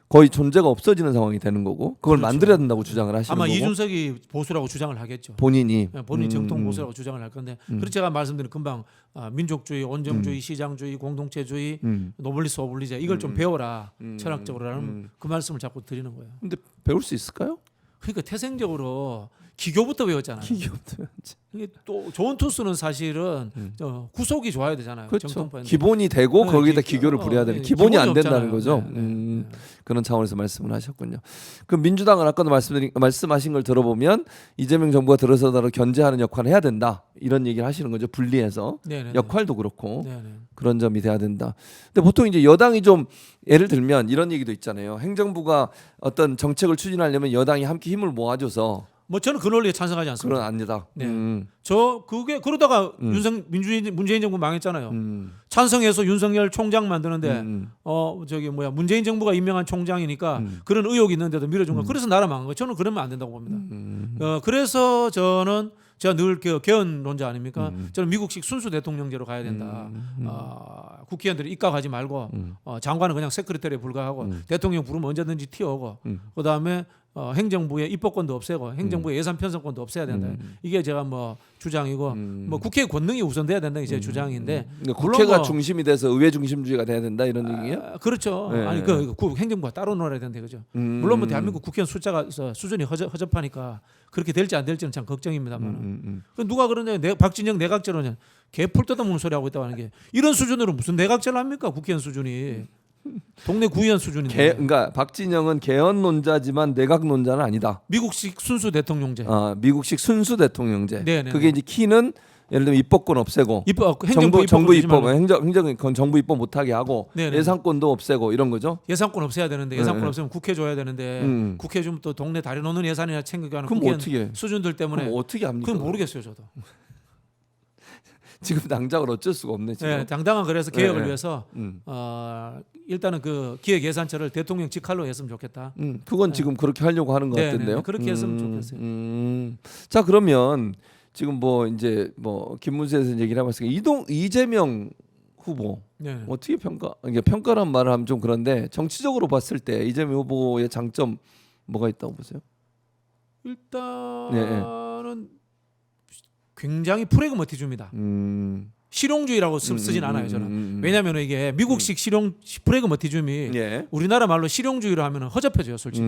Speaker 1: 거의 존재가 없어지는 상황이 되는 거고 그걸
Speaker 2: 그렇죠.
Speaker 1: 만들어야 된다고 주장을 하시는
Speaker 2: 아마
Speaker 1: 거고
Speaker 2: 이준석이 보수라고 주장을 하겠죠.
Speaker 1: 본인이
Speaker 2: 정통 보수라고 주장을 할 건데 그래서 제가 말씀드린 금방 민족주의, 온정주의, 시장주의, 공동체주의, 노블리스 오블리제 이걸 좀 배워라 철학적으로라는 그 말씀을 자꾸 드리는 거예요.
Speaker 1: 근데 배울 수 있을까요?
Speaker 2: 그러니까 태생적으로 기교부터 배웠잖아요.
Speaker 1: 기교부터
Speaker 2: 이게 또 좋은 투수는 사실은 구속이 좋아야 되잖아요.
Speaker 1: 그렇죠. 기본이 되고 거기다 기교를 부려야 되는 기본이 안 된다는 거죠. 그런 차원에서 말씀을 하셨군요. 그 민주당은 아까도 말씀하신 걸 들어보면 이재명 정부가 들어서다가 견제하는 역할을 해야 된다 이런 얘기를 하시는 거죠. 분리해서 역할도 그렇고 그런 점이 돼야 된다. 근데 보통 이제 여당이 좀 예를 들면 이런 얘기도 있잖아요. 행정부가 어떤 정책을 추진하려면 여당이 함께 힘을 모아줘서
Speaker 2: 뭐 저는 그 논리에 찬성하지 않습니다.
Speaker 1: 그건 아니다.
Speaker 2: 저 그게 그러다가 문재인 정부 망했잖아요. 찬성해서 윤석열 총장 만드는데 문재인 정부가 임명한 총장이니까 그런 의혹이 있는데도 밀어준 거. 그래서 나라 망한 거. 저는 그러면 안 된다고 봅니다. 그래서 저는 제가 늘 개헌론자 아닙니까? 저는 미국식 순수 대통령제로 가야 된다. 국회의원들이 입각하지 말고 장관은 그냥 세크리터리에 불과하고 대통령 부르면 언제든지 튀어오고 그다음에 행정부의 입법권도 없애고 행정부의 예산 편성권도 없애야 된다. 이게 제가 뭐 주장이고 뭐 국회의 권능이 우선돼야 된다는 게 제 주장인데
Speaker 1: 국회가 중심이 돼서 의회 중심주의가 돼야 된다 이런 얘기예요?
Speaker 2: 그렇죠. 아니 그 행정부가 따로 놀아야 된다 그죠. 물론 뭐 대한민국 국회의원 숫자가 수준이 허접하니까 그렇게 될지 안 될지는 참 걱정입니다만. 누가 그러냐 박진영 내각제로는 개풀 뜯어먹는 소리 하고 있다고 하는 게 이런 수준으로 무슨 내각제를 합니까 국회의원 수준이. 동네 구의원 수준인데.
Speaker 1: 그러니까 박진영은 개헌론자지만 내각론자는 아니다.
Speaker 2: 미국식 순수 대통령제.
Speaker 1: 미국식 순수 대통령제.
Speaker 2: 네네.
Speaker 1: 그게 이제 키는 예를 들면 입법권 없애고
Speaker 2: 정부
Speaker 1: 입법 행정 정부 입법 못하게 하고
Speaker 2: 네네.
Speaker 1: 예산권도 없애고 이런 거죠.
Speaker 2: 예산권 없애야 되는데 예산권 없으면 국회 줘야 되는데 국회 주면 또 동네 다리 놓는 예산이나 챙겨가는
Speaker 1: 그럼 어떻게
Speaker 2: 수준들 때문에
Speaker 1: 그럼 어떻게 합니까?
Speaker 2: 그건 모르겠어요 저도.
Speaker 1: 지금 당장은 어쩔 수가 없네 지금.
Speaker 2: 네, 당당한 그래서 개혁을 위해서 일단은 그 기획 예산처를 대통령 직할로 했으면 좋겠다.
Speaker 1: 그건 지금 그렇게 하려고 하는 것 같은데요.
Speaker 2: 그렇게 했으면 좋겠어요.
Speaker 1: 자 그러면 지금 뭐 이제 뭐 김문수에서 얘기를 해봤으니까 이재명 후보 어떻게 평가란 말을 하면 좀 그런데 정치적으로 봤을 때 이재명 후보의 장점 뭐가 있다고 보세요?
Speaker 2: 일단은 굉장히 프래그머티즘이다. 실용주의라고 쓰진 않아요 저는. 왜냐하면 이게 미국식 프래그머티즘이 우리나라 말로 실용주의로 하면 허접해져요 솔직히.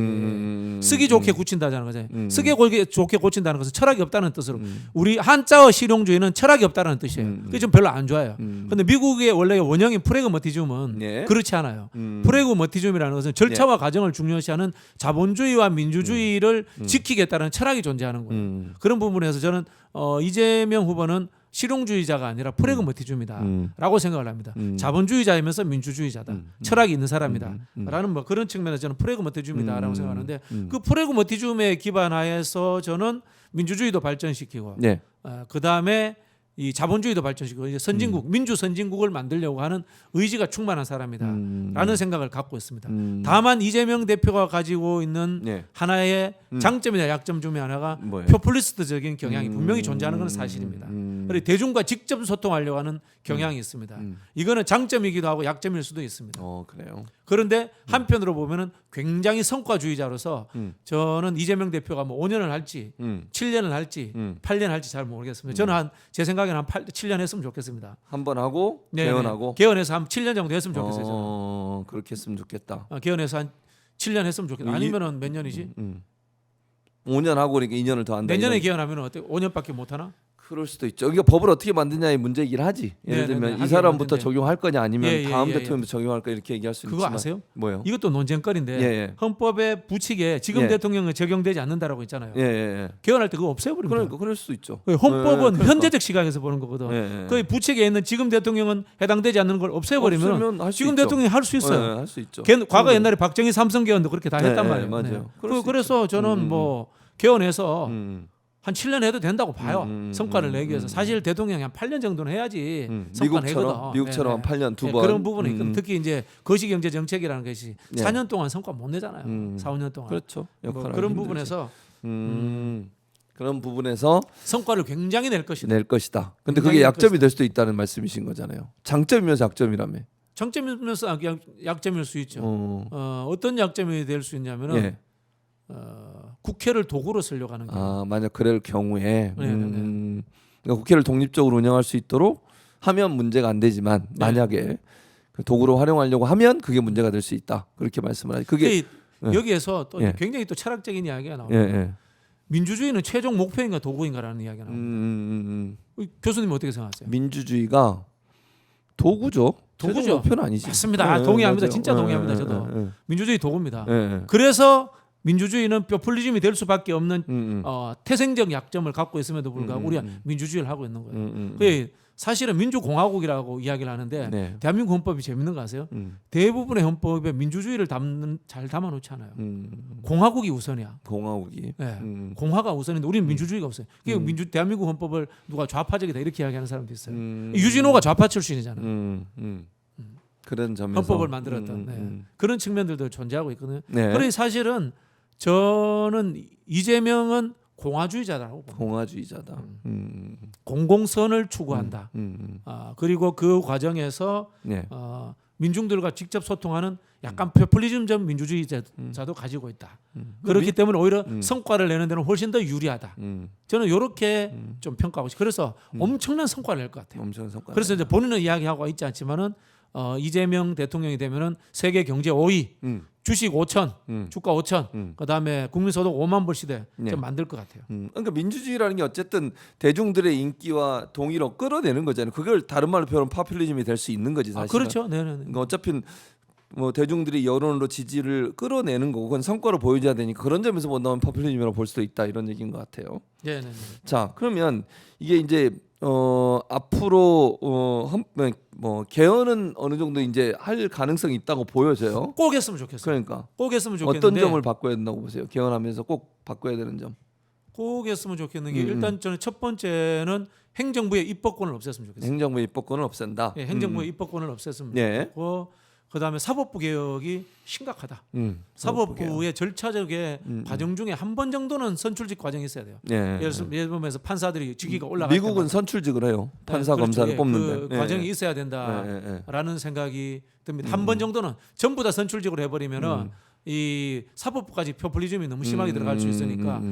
Speaker 2: 쓰기 좋게 굳힌다는 거죠. 쓰기 좋게 고친다는 것은 철학이 없다는 뜻으로. 우리 한자어 실용주의는 철학이 없다는 뜻이에요. 그게 좀 별로 안 좋아요. 근데 미국의 원래 원형인 프래그머티즘은 그렇지 않아요. 프래그머티즘이라는 것은 절차와 과정을 중요시하는 자본주의와 민주주의를 지키겠다는 철학이 존재하는 거예요. 그런 부분에서 저는 이재명 후보는 실용주의자가 아니라 프래그머티즘이다라고 생각을 합니다. 자본주의자이면서 민주주의자다. 철학이 있는 사람이다. 라는 뭐 그런 측면에서 저는 프래그머티즘이다라고 생각하는데 그 프래그머티즘에 기반하에서 저는 민주주의도 발전시키고 그다음에 이 자본주의도 발전시키고 이제 선진국, 민주 선진국을 만들려고 하는 의지가 충만한 사람이다라는 생각을 갖고 있습니다. 다만 이재명 대표가 가지고 있는
Speaker 1: 네.
Speaker 2: 하나의 장점이나 약점 중에 하나가
Speaker 1: 뭐예요?
Speaker 2: 포퓰리스트적인 경향이 분명히 존재하는 것은 사실입니다. 그리고 대중과 직접 소통하려고 하는 경향이 있습니다. 이거는 장점이기도 하고 약점일 수도 있습니다.
Speaker 1: 그래요.
Speaker 2: 그런데 한편으로 보면은 굉장히 성과주의자로서 저는 이재명 대표가 뭐 5년을 할지 7년을 할지 8년 할지 잘 모르겠습니다. 저는 제 생각에는 한 7년 했으면 좋겠습니다.
Speaker 1: 한번 하고 개헌하고
Speaker 2: 개헌해서 한 7년 정도 했으면 좋겠어요. 저는.
Speaker 1: 그렇게 했으면 좋겠다.
Speaker 2: 개헌해서 한 7년 했으면 좋겠다. 아니면은 몇 년이지?
Speaker 1: 5년 하고 그러니까 2년을 더 한다.
Speaker 2: 내년에 개헌하면 어때? 5년밖에 못 하나?
Speaker 1: 그럴 수도 있죠. 이게 법을 어떻게 만드냐의 문제이긴 하지. 예를 들면 이 사람부터 적용할 거냐 아니면 다음 대통령부터 적용할 거냐 이렇게 얘기할 수
Speaker 2: 그거
Speaker 1: 있지만
Speaker 2: 아세요?
Speaker 1: 뭐요?
Speaker 2: 이것도 논쟁거리인데 헌법의 부칙에 지금 대통령은 적용되지 않는다라고 있잖아요. 개헌할 때 그거 없애버립니다.
Speaker 1: 그러니까 그럴 수 있죠.
Speaker 2: 헌법은 현재적 시각에서 보는 거거든. 그 부칙에 있는 지금 대통령은 해당되지 않는 걸 없애버리면 지금 대통령이 할 수 있어요.
Speaker 1: 할 수 있죠.
Speaker 2: 과거 옛날에 박정희 삼성 개헌도 그렇게 다 했단 말이에요.
Speaker 1: 맞아요.
Speaker 2: 그래서 저는 뭐 개헌해서 한 7년 해도 된다고 봐요. 성과를 내기 위해서. 사실 대통령이 한 8년 정도는 해야지 성과를 내거든.
Speaker 1: 미국처럼 한 8년 두 번.
Speaker 2: 그런 부분이 있거든. 특히 이제 거시경제 정책이라는 것이 4년 동안 성과 못 내잖아요. 4, 5년 동안.
Speaker 1: 그렇죠.
Speaker 2: 뭐 그런 부분에서
Speaker 1: 그런 부분에서
Speaker 2: 성과를 굉장히 낼 것이다.
Speaker 1: 근데 그게 약점이 될 수도 있다는 말씀이신 거잖아요. 장점이면서 약점이라며.
Speaker 2: 장점이면서 약점일 수 있죠. 어떤 약점이 될 수 있냐면은 국회를 도구로 쓰려고 하는 거예요.
Speaker 1: 만약 그럴 경우에 그러니까 국회를 독립적으로 운영할 수 있도록 하면 문제가 안 되지만 만약에 그 도구로 활용하려고 하면 그게 문제가 될 수 있다. 그렇게 말씀을 하죠. 그게
Speaker 2: 여기에서 또 굉장히 또 철학적인 이야기가 나옵니다. 민주주의는 최종 목표인가 도구인가라는 이야기가 나옵니다. 교수님 어떻게 생각하세요?
Speaker 1: 민주주의가 도구죠. 최종 목표는 아니지.
Speaker 2: 맞습니다. 동의합니다. 진짜 동의합니다. 저도 민주주의 도구입니다. 그래서 민주주의는 포퓰리즘이 될 수밖에 없는 태생적 약점을 갖고 있음에도 불구하고 우리가 민주주의를 하고 있는 거예요. 사실은 민주공화국이라고 이야기를 하는데 대한민국 헌법이 재밌는 거 아세요? 대부분의 헌법에 민주주의를 잘 담아놓지 않아요. 공화국이 우선이야.
Speaker 1: 공화국이.
Speaker 2: 공화가 우선인데 우리는 민주주의가 없어요. 대한민국 헌법을 누가 좌파적이다 이렇게 이야기하는 사람도 있어요. 유진호가 좌파 출신이잖아요.
Speaker 1: 그런 점에서
Speaker 2: 헌법을 만들었던 그런 측면들도 존재하고 있거든요. 그래서 사실은 저는 이재명은 공화주의자라고 봅니다.
Speaker 1: 공화주의자다.
Speaker 2: 공공선을 추구한다. 그리고 그 과정에서 민중들과 직접 소통하는 약간 포퓰리즘적 민주주의자도 가지고 있다. 그렇기 때문에 오히려 성과를 내는 데는 훨씬 더 유리하다. 저는 이렇게 좀 평가하고 싶어요. 그래서 엄청난 성과를 낼 것 같아요.
Speaker 1: 엄청난 성과.
Speaker 2: 그래서 이제 본인은 이야기하고 있지 않지만은 이재명 대통령이 되면은 세계 경제 5위, 주식 5천, 주가 5천, 그다음에 국민소득 5만 불 시대 좀 만들 것 같아요.
Speaker 1: 그러니까 민주주의라는 게 어쨌든 대중들의 인기와 동의로 끌어내는 거잖아요. 그걸 다른 말로 표현하면 포퓰리즘이 될 수 있는 거지 사실은.
Speaker 2: 그렇죠. 네.
Speaker 1: 그러니까 어차피 뭐 대중들이 여론으로 지지를 끌어내는 거고 그건 성과로 보여줘야 되니까 그런 점에서 본다면 포퓰리즘이라고 볼 수도 있다 이런 얘기인 것 같아요.
Speaker 2: 네.
Speaker 1: 자 그러면 이게 이제 앞으로 뭐 개헌은 어느 정도 이제 할 가능성이 있다고 보여져요.
Speaker 2: 꼭 했으면 좋겠어요.
Speaker 1: 그러니까
Speaker 2: 꼭 했으면 좋겠는데
Speaker 1: 어떤 점을 바꿔야 된다고 보세요? 개헌하면서 꼭 바꿔야 되는 점.
Speaker 2: 꼭 했으면 좋겠는 게 일단 저는 첫 번째는 행정부의 입법권을 없앴으면 좋겠어요.
Speaker 1: 행정부의 입법권을 없앤다.
Speaker 2: 행정부의 입법권을 없앴으면 좋겠고 그다음에 사법부 개혁이 심각하다. 사법부의 절차적의 과정 중에 한 번 정도는 선출직 과정이 있어야 돼요. 예를 들면서 판사들이 직위가 올라갈
Speaker 1: 미국은 선출직을 해요. 판사 검사를 뽑는데
Speaker 2: 그 과정이 있어야 된다라는 생각이 듭니다. 한 번 정도는 전부 다 선출직으로 해버리면은 이 사법부까지 포퓰리즘이 너무 심하게 들어갈 수 있으니까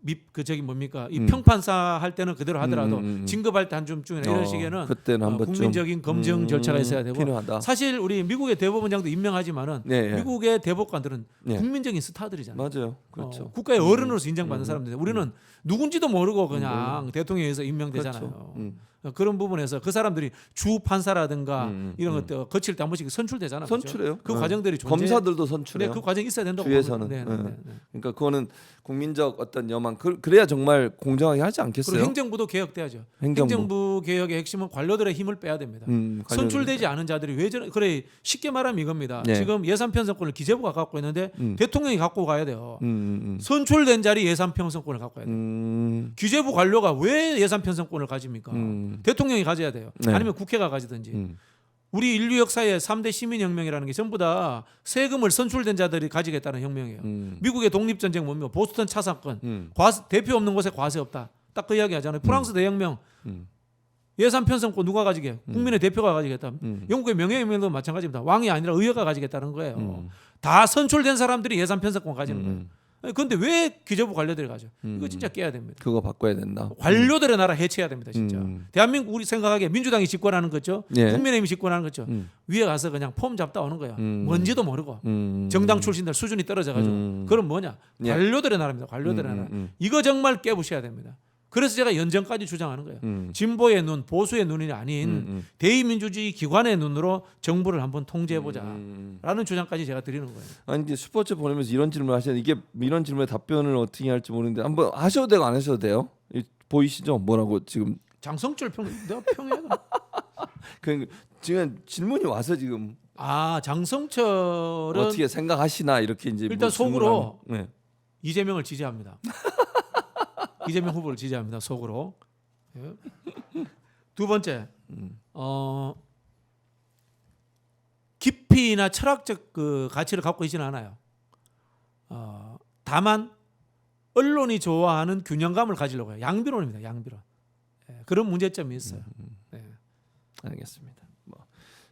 Speaker 2: 이 평판사 할 때는 그대로 하더라도 진급할 때 한 줌쯤이나 이런 식에는
Speaker 1: 그때는 한
Speaker 2: 국민적인 검증 절차가 있어야 되고
Speaker 1: 필요하다.
Speaker 2: 사실 우리 미국의 대법원장도 임명하지만은 미국의 대법관들은 국민적인 스타들이잖아요.
Speaker 1: 맞아요. 그렇죠.
Speaker 2: 국가의 어른으로서 인정받는 사람들인데 우리는 누군지도 모르고 그냥 대통령에서 임명되잖아요.
Speaker 1: 그렇죠.
Speaker 2: 그런 부분에서 그 사람들이 주 판사라든가 이런 것들 거칠 때 한 번씩 선출되잖아요.
Speaker 1: 선출해요.
Speaker 2: 그 과정들이
Speaker 1: 검사들도 선출해요.
Speaker 2: 네, 그 과정이 있어야 된다고
Speaker 1: 주에서는.
Speaker 2: 봅니다. 네.
Speaker 1: 그러니까 그거는 국민적 어떤 여망. 그래야 정말 공정하게 하지 않겠어요?
Speaker 2: 그리고 행정부도 개혁돼야죠. 행정부 개혁의 핵심은 관료들의 힘을 빼야 됩니다. 선출되지 않은 자들이 왜 저런 그래 쉽게 말하면 이겁니다.
Speaker 1: 네.
Speaker 2: 지금 예산 편성권을 기재부가 갖고 있는데 대통령이 갖고 가야 돼요. 선출된 자리 예산 편성권을 갖고 가야 돼요. 기재부 관료가 왜 예산 편성권을 가집니까? 대통령이 가져야 돼요.
Speaker 1: 네.
Speaker 2: 아니면 국회가 가지든지. 우리 인류 역사의 3대 시민혁명이라는 게 전부 다 세금을 선출된 자들이 가지겠다는 혁명이에요. 미국의 독립전쟁 뭡니까? 보스턴 차 사건. 대표 없는 곳에 과세 없다. 딱 그 이야기 하잖아요. 프랑스 대혁명. 예산 편성권 누가 가지게? 국민의 대표가 가지겠다. 영국의 명예혁명도 마찬가지입니다. 왕이 아니라 의회가 가지겠다는 거예요. 다 선출된 사람들이 예산 편성권 가지는 거예요. 그런데 왜 기재부 관료들이 가죠? 이거 진짜 깨야 됩니다.
Speaker 1: 그거 바꿔야 된다.
Speaker 2: 관료들의 나라 해체해야 됩니다, 진짜. 대한민국 우리 생각하기에 민주당이 집권하는 거죠.
Speaker 1: 예.
Speaker 2: 국민의힘이 집권하는 거죠. 위에 가서 그냥 폼 잡다 오는 거야. 뭔지도 모르고 정당 출신들 수준이 떨어져가지고. 그럼 뭐냐?
Speaker 1: 예.
Speaker 2: 관료들의 나라입니다. 관료들의 나라. 이거 정말 깨부셔야 됩니다. 그래서 제가 연정까지 주장하는 거예요. 진보의 눈, 보수의 눈이 아닌 대의민주주의 기관의 눈으로 정부를 한번 통제해보자라는 주장까지 제가 드리는 거예요.
Speaker 1: 아니 이제 스포츠 보내면서 이런 질문 하시는데 이게 이런 질문에 답변을 어떻게 할지 모르는데 한번 하셔도 되고 안 하셔도 돼요. 보이시죠? 뭐라고 지금
Speaker 2: 장성철 내가 평해.
Speaker 1: 그 지금 질문이 와서 지금
Speaker 2: 장성철은
Speaker 1: 어떻게 생각하시나 이렇게 이제
Speaker 2: 일단
Speaker 1: 뭐
Speaker 2: 속으로
Speaker 1: 네.
Speaker 2: 이재명을 지지합니다. 이재명 후보를 지지합니다. 속으로. 예. 두 번째, 깊이나 철학적 그 가치를 갖고 있지는 않아요. 다만 언론이 좋아하는 균형감을 가지려고 해요. 양비론입니다. 양비론. 예, 그런 문제점이 있어요. 예.
Speaker 1: 알겠습니다. 뭐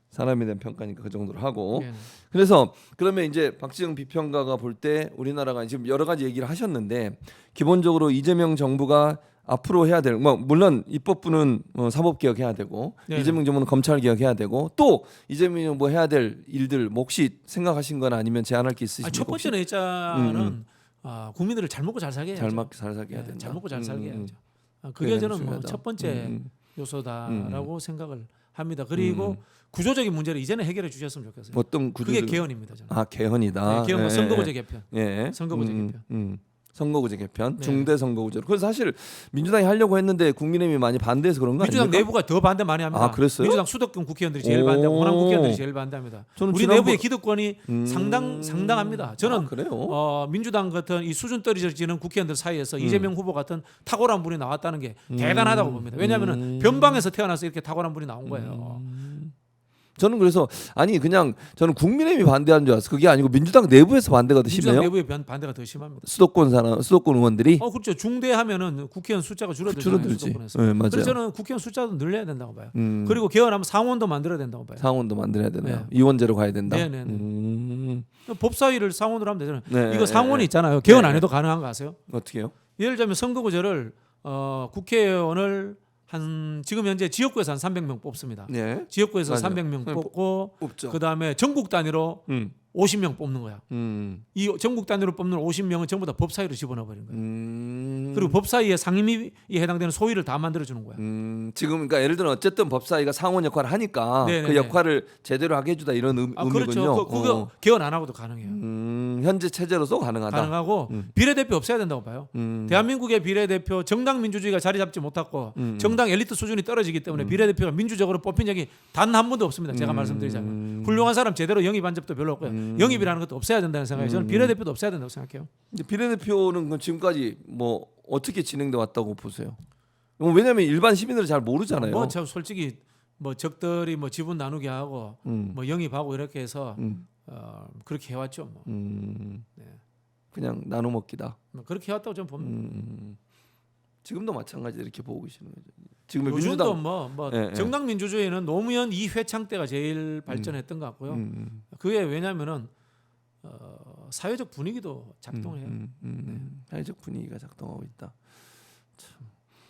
Speaker 1: 사람에 대한 평가니까 그 정도로 하고.
Speaker 2: 예.
Speaker 1: 그래서 그러면 이제 박지영 비평가가 볼 때 우리나라가 지금 여러 가지 얘기를 하셨는데 기본적으로 이재명 정부가 앞으로 해야 될 뭐 물론 입법부는 사법 개혁해야 되고
Speaker 2: 네네.
Speaker 1: 이재명 정부는 검찰 개혁해야 되고 또 이재명 정부 해야 될 일들 뭐 혹시 생각하신 거나 아니면 제안할 게 있으십니까?
Speaker 2: 첫 번째 내자는 국민들을 잘 먹고 잘 살게 해야죠.
Speaker 1: 잘 살게 해야 된다.
Speaker 2: 잘 먹고 잘 살게 해야죠. 그게 저는 뭐
Speaker 1: 중요하다.
Speaker 2: 첫 번째 요소다라고 생각을 합니다. 그리고 구조적인 문제를 이제는 해결해 주셨으면 좋겠어요.
Speaker 1: 어떤 구조적...
Speaker 2: 그게 개헌입니다. 저는.
Speaker 1: 개헌이다.
Speaker 2: 네, 개헌과 선거구제 개편.
Speaker 1: 예.
Speaker 2: 선거구제 개편.
Speaker 1: 선거구제 개편,
Speaker 2: 네.
Speaker 1: 중대 선거구제로. 그래서 사실 민주당이 하려고 했는데 국민의힘이 많이 반대해서 그런 거
Speaker 2: 민주당
Speaker 1: 아닙니까?
Speaker 2: 내부가 더 반대 많이 합니다.
Speaker 1: 그랬어요?
Speaker 2: 민주당 수도권 국회의원들이 제일 반대하고 호남 국회의원들이 제일 반대합니다. 우리
Speaker 1: 지난번...
Speaker 2: 내부의 기득권이 상당합니다. 저는
Speaker 1: 그래요?
Speaker 2: 민주당 같은 이 수준 떨어지는 국회의원들 사이에서 이재명 후보 같은 탁월한 분이 나왔다는 게 대단하다고 봅니다. 왜냐하면 변방에서 태어나서 이렇게 탁월한 분이 나온 거예요.
Speaker 1: 저는 그래서 저는 국민의힘이 반대하는 줄 알았어요. 그게 아니고 민주당 내부에서 반대가 더 심해요.
Speaker 2: 민주당 내부의 반대가 더 심합니다.
Speaker 1: 수도권 의원들이.
Speaker 2: 그렇죠. 중대하면은 국회의원 숫자가
Speaker 1: 줄어들지.
Speaker 2: 수도권에서.
Speaker 1: 네, 맞아요.
Speaker 2: 그래서 저는 국회의원 숫자도 늘려야 된다고 봐요. 그리고 개헌하면 상원도 만들어야 된다고 봐요.
Speaker 1: 상원도 만들어야 되나요?
Speaker 2: 네.
Speaker 1: 이원제로 가야 된다.
Speaker 2: 네네. 법사위를 상원으로 하면 되잖아요.
Speaker 1: 네,
Speaker 2: 이거 상원이
Speaker 1: 네.
Speaker 2: 있잖아요. 개헌 안 해도 가능한 거 아세요?
Speaker 1: 어떻게요?
Speaker 2: 예를 들면 선거구제를 국회의원을 지금 현재 지역구에서 한 300명 뽑습니다.
Speaker 1: 네.
Speaker 2: 지역구에서
Speaker 1: 맞아요.
Speaker 2: 300명 뽑고
Speaker 1: 뽑죠.
Speaker 2: 그다음에 전국 단위로 50명 뽑는 거야. 이 전국 단위로 뽑는 50명은 전부 다 법사위로 집어넣어 버리는 거야. 그리고 법사위의 상임위에 해당되는 소위를 다 만들어 주는 거야.
Speaker 1: 지금 그러니까 예를 들어 어쨌든 법사위가 상원 역할을 하니까
Speaker 2: 네네네.
Speaker 1: 그 역할을 제대로 하게 해주다 이런 의미군요.
Speaker 2: 그렇죠. 그거 개헌 안 하고도 가능해요.
Speaker 1: 현재 체제로서 가능하다.
Speaker 2: 가능하고 비례대표 없애야 된다고 봐요. 대한민국의 비례대표 정당 민주주의가 자리 잡지 못하고 정당 엘리트 수준이 떨어지기 때문에 비례대표가 민주적으로 뽑힌 적이 단 한 번도 없습니다. 제가 말씀드리자면 훌륭한 사람 제대로 영입한 적도 별로 없고요. 영입이라는 것도 없애야 된다는 생각이 저는 비례대표도 없애야 된다고 생각해요.
Speaker 1: 이제 비례대표는 그럼 지금까지 뭐 어떻게 진행돼 왔다고 보세요? 왜냐하면 일반 시민들은 잘 모르잖아요.
Speaker 2: 뭐 참 솔직히 뭐 적들이 뭐 지분 나누게 하고 뭐 영입하고 이렇게 해서 그렇게 해왔죠. 뭐. 네.
Speaker 1: 그냥 나눠 먹기다.
Speaker 2: 뭐 그렇게 해왔다고 저는 봅니다.
Speaker 1: 지금도 마찬가지 이렇게 보고 계시는 거죠. 지금
Speaker 2: 요즘도
Speaker 1: 민주당
Speaker 2: 뭐 정당 민주주의는 노무현 이회창 때가 제일 발전했던 것 같고요. 그게 왜냐하면은 사회적 분위기도 작동해요. 네.
Speaker 1: 사회적 분위기가 작동하고 있다. 참.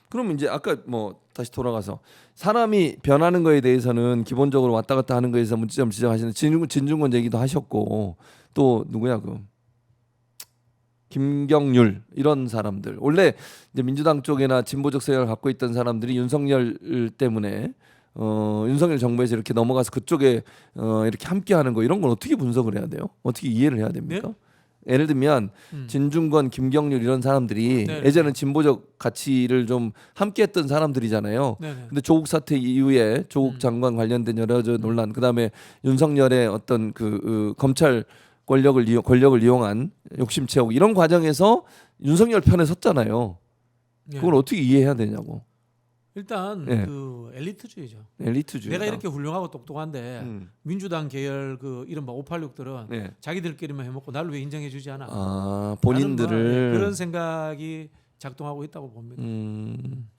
Speaker 1: 그럼 이제 아까 뭐 다시 돌아가서 사람이 변하는 거에 대해서는 기본적으로 왔다 갔다 하는 거에서 문제점 지적하시는 진중권 얘기도 하셨고 또 누구야 그 김경률 이런 사람들 원래 이제 민주당 쪽이나 진보적 세력을 갖고 있던 사람들이 윤석열 때문에 윤석열 정부에서 이렇게 넘어가서 그쪽에 이렇게 함께하는 거 이런 건 어떻게 분석을 해야 돼요? 어떻게 이해를 해야 됩니까? 네? 예를 들면 진중권, 김경률 이런 사람들이 네네. 예전엔 진보적 가치를 좀 함께했던 사람들이잖아요. 네네. 근데 조국 사태 이후에 조국 장관 관련된 여러 논란, 그다음에 윤석열의 어떤 검찰 권력을 이용한 욕심 채우고 이런 과정에서 윤석열 편에 섰잖아요. 그걸 어떻게 이해해야 되냐고.
Speaker 2: 일단 그 엘리트주의죠.
Speaker 1: 엘리트주의.
Speaker 2: 내가 이렇게 훌륭하고 똑똑한데 민주당 계열 이른바 586들은 자기들끼리만 해먹고 나를 왜 인정해주지 않아?
Speaker 1: 본인들을
Speaker 2: 그런 생각이 작동하고 있다고 봅니다.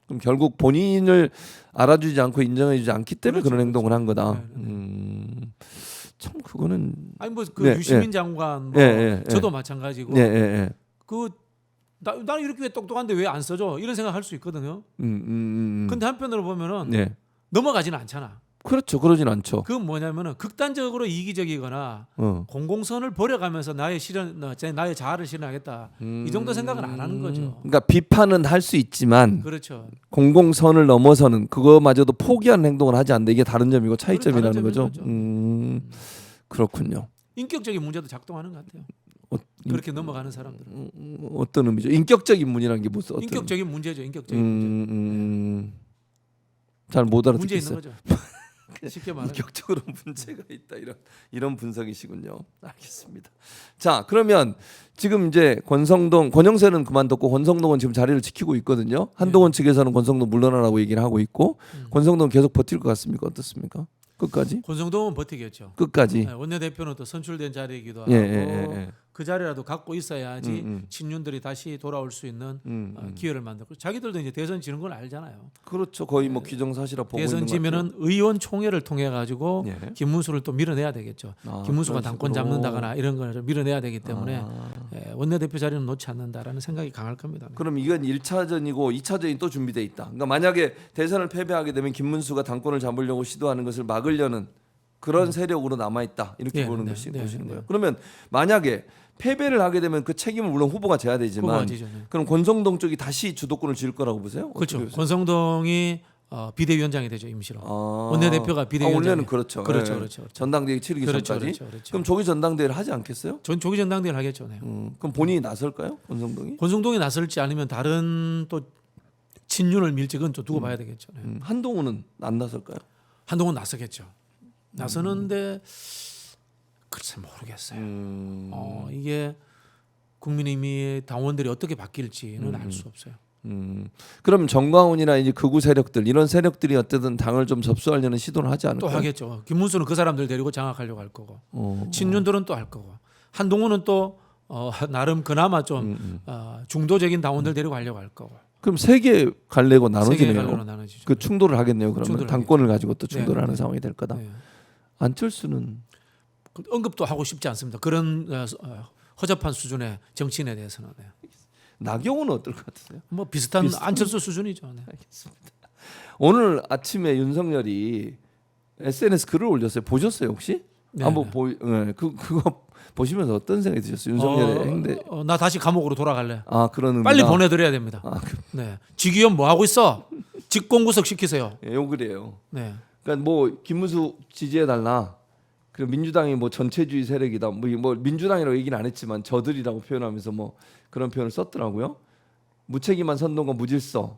Speaker 1: 그럼 결국 본인을 알아주지 않고 인정해주지 않기 때문에
Speaker 2: 그렇죠,
Speaker 1: 그런 행동을 한 거다. 참 그거는
Speaker 2: 아니 유시민 장관 저도 마찬가지고 나는 이렇게 왜 똑똑한데 왜 안 써줘? 이런 생각할 수 있거든요. 근데 한편으로 보면은 넘어가지는 않잖아.
Speaker 1: 그렇죠, 그러진 않죠.
Speaker 2: 그건 뭐냐면은 극단적으로 이기적이거나 공공선을 버려가면서 나의 자아를 실현하겠다. 이 정도 생각은 안 하는 거죠.
Speaker 1: 그러니까 비판은 할 수 있지만,
Speaker 2: 그렇죠.
Speaker 1: 공공선을 넘어서는 그거마저도 포기하는 행동을 하지 않는다. 이게 다른 점이고 차이점이라는 거죠. 그렇군요.
Speaker 2: 인격적인 문제도 작동하는 것 같아요. 그렇게 넘어가는 사람들은
Speaker 1: 어떤 의미죠? 인격적인 문제라는 게 무슨?
Speaker 2: 인격적인 문제죠. 인격적인 문제.
Speaker 1: 잘 못 알아듣겠어요.
Speaker 2: 문제 있는 거죠. 쉽게 말하면
Speaker 1: 인격적으로 문제가 있다 이런 분석이시군요. 알겠습니다. 자, 그러면 지금 이제 권영세는 그만뒀고 권성동은 지금 자리를 지키고 있거든요. 한동훈 측에서는 권성동 물러나라고 얘기를 하고 있고 권성동은 계속 버틸 것 같습니까? 어떻습니까? 끝까지?
Speaker 2: 권성동은 버티겠죠.
Speaker 1: 끝까지.
Speaker 2: 원내대표는 또 선출된 자리이기도 하고 그 자리라도 갖고 있어야지 친윤들이 다시 돌아올 수 있는 기회를 만들고 자기들도 이제 대선 지는 걸 알잖아요.
Speaker 1: 그렇죠. 거의 뭐 기정사실화 보고 있는 것
Speaker 2: 대선 지면은 의원총회를 통해 가지고 김문수를 또 밀어내야 되겠죠. 김문수가 당권 잡는다거나 이런 걸 밀어내야 되기 때문에 원내대표 자리는 놓지 않는다라는 생각이 강할 겁니다.
Speaker 1: 그럼 이건 1차전이고 2차전이 또 준비돼 있다. 그러니까 만약에 대선을 패배하게 되면 김문수가 당권을 잡으려고 시도하는 것을 막으려는 그런 세력으로 남아 있다. 이렇게 보는 보시는 거예요. 그러면 만약에 패배를 하게 되면 그 책임은 물론 후보가 져야 되지만 그럼 권성동 쪽이 다시 주도권을 쥘 거라고 보세요?
Speaker 2: 그렇죠. 권성동이 비대위원장이 되죠, 임시로. 원내대표가 비대위원장.
Speaker 1: 원래는 그렇죠. 그렇죠. 전당대회 치르기 전까지. 그럼 조기 전당대회를 하지 않겠어요?
Speaker 2: 전 조기 전당대회를 하겠죠. 네.
Speaker 1: 그럼 본인이 나설까요, 권성동이?
Speaker 2: 권성동이 나설지 아니면 다른 또 친윤을 밀직은 또 두고 봐야 되겠죠. 네.
Speaker 1: 한동훈은 안 나설까요?
Speaker 2: 한동훈 나서겠죠. 나서는데 글쎄 모르겠어요. 이게 국민의힘의 당원들이 어떻게 바뀔지는 알 수 없어요.
Speaker 1: 그럼 정광훈이나 이제 극우 세력들 이런 세력들이 어쨌든 당을 좀 접수하려는 시도를 하지 않을까요?
Speaker 2: 또 하겠죠. 김문수는 그 사람들 데리고 장악하려고 할 거고, 친윤들은 또 할 거고, 한동훈은 또 나름 그나마 좀 중도적인 당원들 데리고 가려고 할 거고.
Speaker 1: 그럼 세 개 갈래고 나눠지네요.
Speaker 2: 나눠지죠.
Speaker 1: 그 충돌을 하겠네요. 그러면 당권을 가지고 또 충돌을 하는 상황이 될 거다. 안철수는
Speaker 2: 언급도 하고 싶지 않습니다. 그런 허접한 수준의 정치인에 대해서는.
Speaker 1: 나경원은 어떨 것 같으세요?
Speaker 2: 뭐 비슷한 안철수 수준이죠.
Speaker 1: 알겠습니다. 오늘 아침에 윤석열이 SNS 글을 올렸어요. 보셨어요 혹시? 한번 그거 보시면서 어떤 생각이 드셨어요? 윤석열의 행대.
Speaker 2: 나 다시 감옥으로 돌아갈래.
Speaker 1: 그런
Speaker 2: 빨리 보내드려야 됩니다. 네. 직위원 뭐 하고 있어? 직공구석 시키세요.
Speaker 1: 욕을 해요.
Speaker 2: 네.
Speaker 1: 그러니까 뭐 김문수 지지해달라. 그리고 민주당이 뭐 전체주의 세력이다. 뭐 민주당이라고 얘기는 안 했지만 저들이라고 표현하면서 뭐 그런 표현을 썼더라고요. 무책임한 선동과 무질서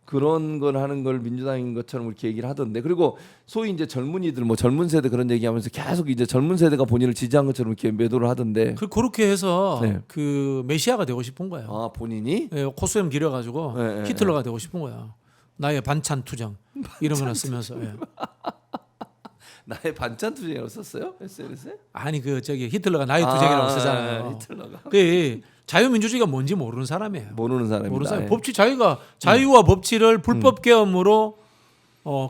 Speaker 1: 그런 걸 하는 걸 민주당인 것처럼 이렇게 얘기를 하던데, 그리고 소위 이제 젊은이들 뭐 젊은 세대 그런 얘기하면서 계속 이제 젊은 세대가 본인을 지지한 것처럼 이렇게 매도를 하던데.
Speaker 2: 그렇게 해서 그 메시아가 되고 싶은 거예요.
Speaker 1: 본인이?
Speaker 2: 코수염 길어가지고 히틀러가 되고 싶은 거야. 나의 반찬 투정 이런 거나 쓰면서.
Speaker 1: 나의 반찬 투쟁이라고 썼어요? SNS에?
Speaker 2: 아니 히틀러가 나의 투쟁이라고 쓰잖아요.
Speaker 1: 히틀러가.
Speaker 2: 그 자유민주주의가 뭔지 모르는 사람이에요.
Speaker 1: 모르는 사람이다.
Speaker 2: 법치 자유와 법치를 불법 계엄으로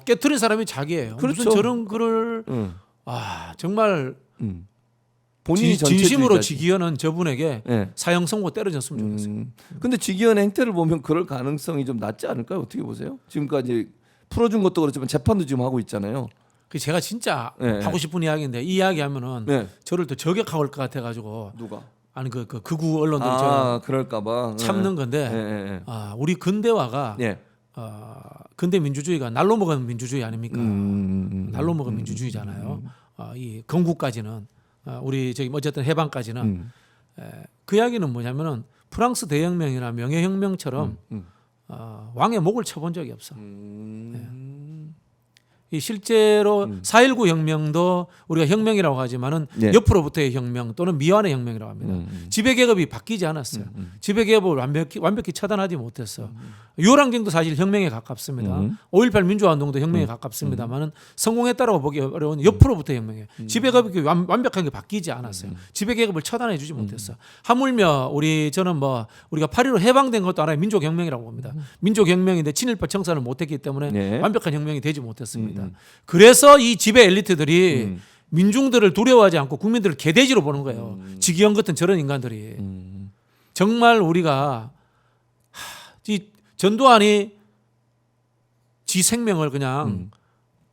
Speaker 2: 깨트린 사람이 자기예요.
Speaker 1: 그렇죠.
Speaker 2: 무슨 저런 글을 정말
Speaker 1: 본인이
Speaker 2: 진심으로 지기현은 저분에게 사형 선고 때려줬으면 좋겠어요.
Speaker 1: 근데 지기현 행태를 보면 그럴 가능성이 좀 낮지 않을까요? 어떻게 보세요? 지금까지 풀어준 것도 그렇지만 재판도 지금 하고 있잖아요.
Speaker 2: 제가 진짜 하고 싶은 이야기인데 이 이야기하면은 저를 또 저격할 것 같아가지고.
Speaker 1: 누가?
Speaker 2: 아니 그 극우 언론들이 저
Speaker 1: 그럴까봐
Speaker 2: 참는 건데
Speaker 1: 네.
Speaker 2: 우리 근대화가
Speaker 1: 네.
Speaker 2: 근대 민주주의가 날로 먹은 민주주의 아닙니까? 날로 먹은 민주주의잖아요. 이 건국까지는 우리 저기 어쨌든 해방까지는 그 이야기는 뭐냐면은 프랑스 대혁명이나 명예혁명처럼 왕의 목을 쳐본 적이 없어. 네. 이 실제로 4.19 혁명도 우리가 혁명이라고 하지만은
Speaker 1: 네.
Speaker 2: 옆으로부터의 혁명 또는 미완의 혁명이라고 합니다. 지배계급이 바뀌지 않았어요. 지배계급을 완벽히 처단하지 못했어. 유월항쟁도 사실 혁명에 가깝습니다. 5.18 민주화운동도 혁명에 가깝습니다만은 성공했다라고 보기 어려운 옆으로부터의 혁명이에요. 지배계급이 완벽하게 바뀌지 않았어요. 지배계급을 처단해주지 못했어. 하물며 저는 우리가 8.15 해방된 것도 하나의 민족혁명이라고 봅니다. 민족혁명인데 친일파 청산을 못했기 때문에
Speaker 1: 네.
Speaker 2: 완벽한 혁명이 되지 못했습니다. 그래서 이 지배 엘리트들이 민중들을 두려워하지 않고 국민들을 개돼지로 보는 거예요. 지기현 같은 저런 인간들이. 정말 우리가 이 전두환이 지 생명을 그냥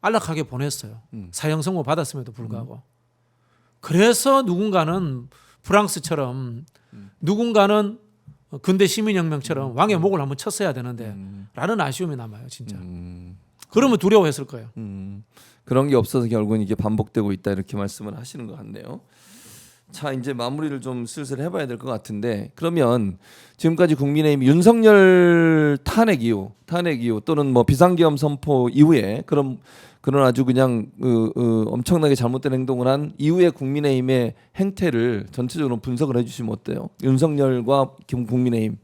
Speaker 2: 안락하게 보냈어요. 사형 선고 받았음에도 불구하고. 그래서 누군가는 프랑스처럼 누군가는 근대 시민혁명처럼 왕의 목을 한번 쳤어야 되는데 라는 아쉬움이 남아요. 진짜. 그러면 두려워했을 거예요.
Speaker 1: 그런 게 없어서 결국은 이게 반복되고 있다 이렇게 말씀을 하시는 것 같네요. 자, 이제 마무리를 좀 슬슬 해봐야 될 것 같은데, 그러면 지금까지 국민의힘 윤석열 탄핵 이후 또는 비상계엄 선포 이후에 그런 아주 그냥 엄청나게 잘못된 행동을 한 이후에 국민의힘의 행태를 전체적으로 분석을 해주시면 어때요? 윤석열과 국민의힘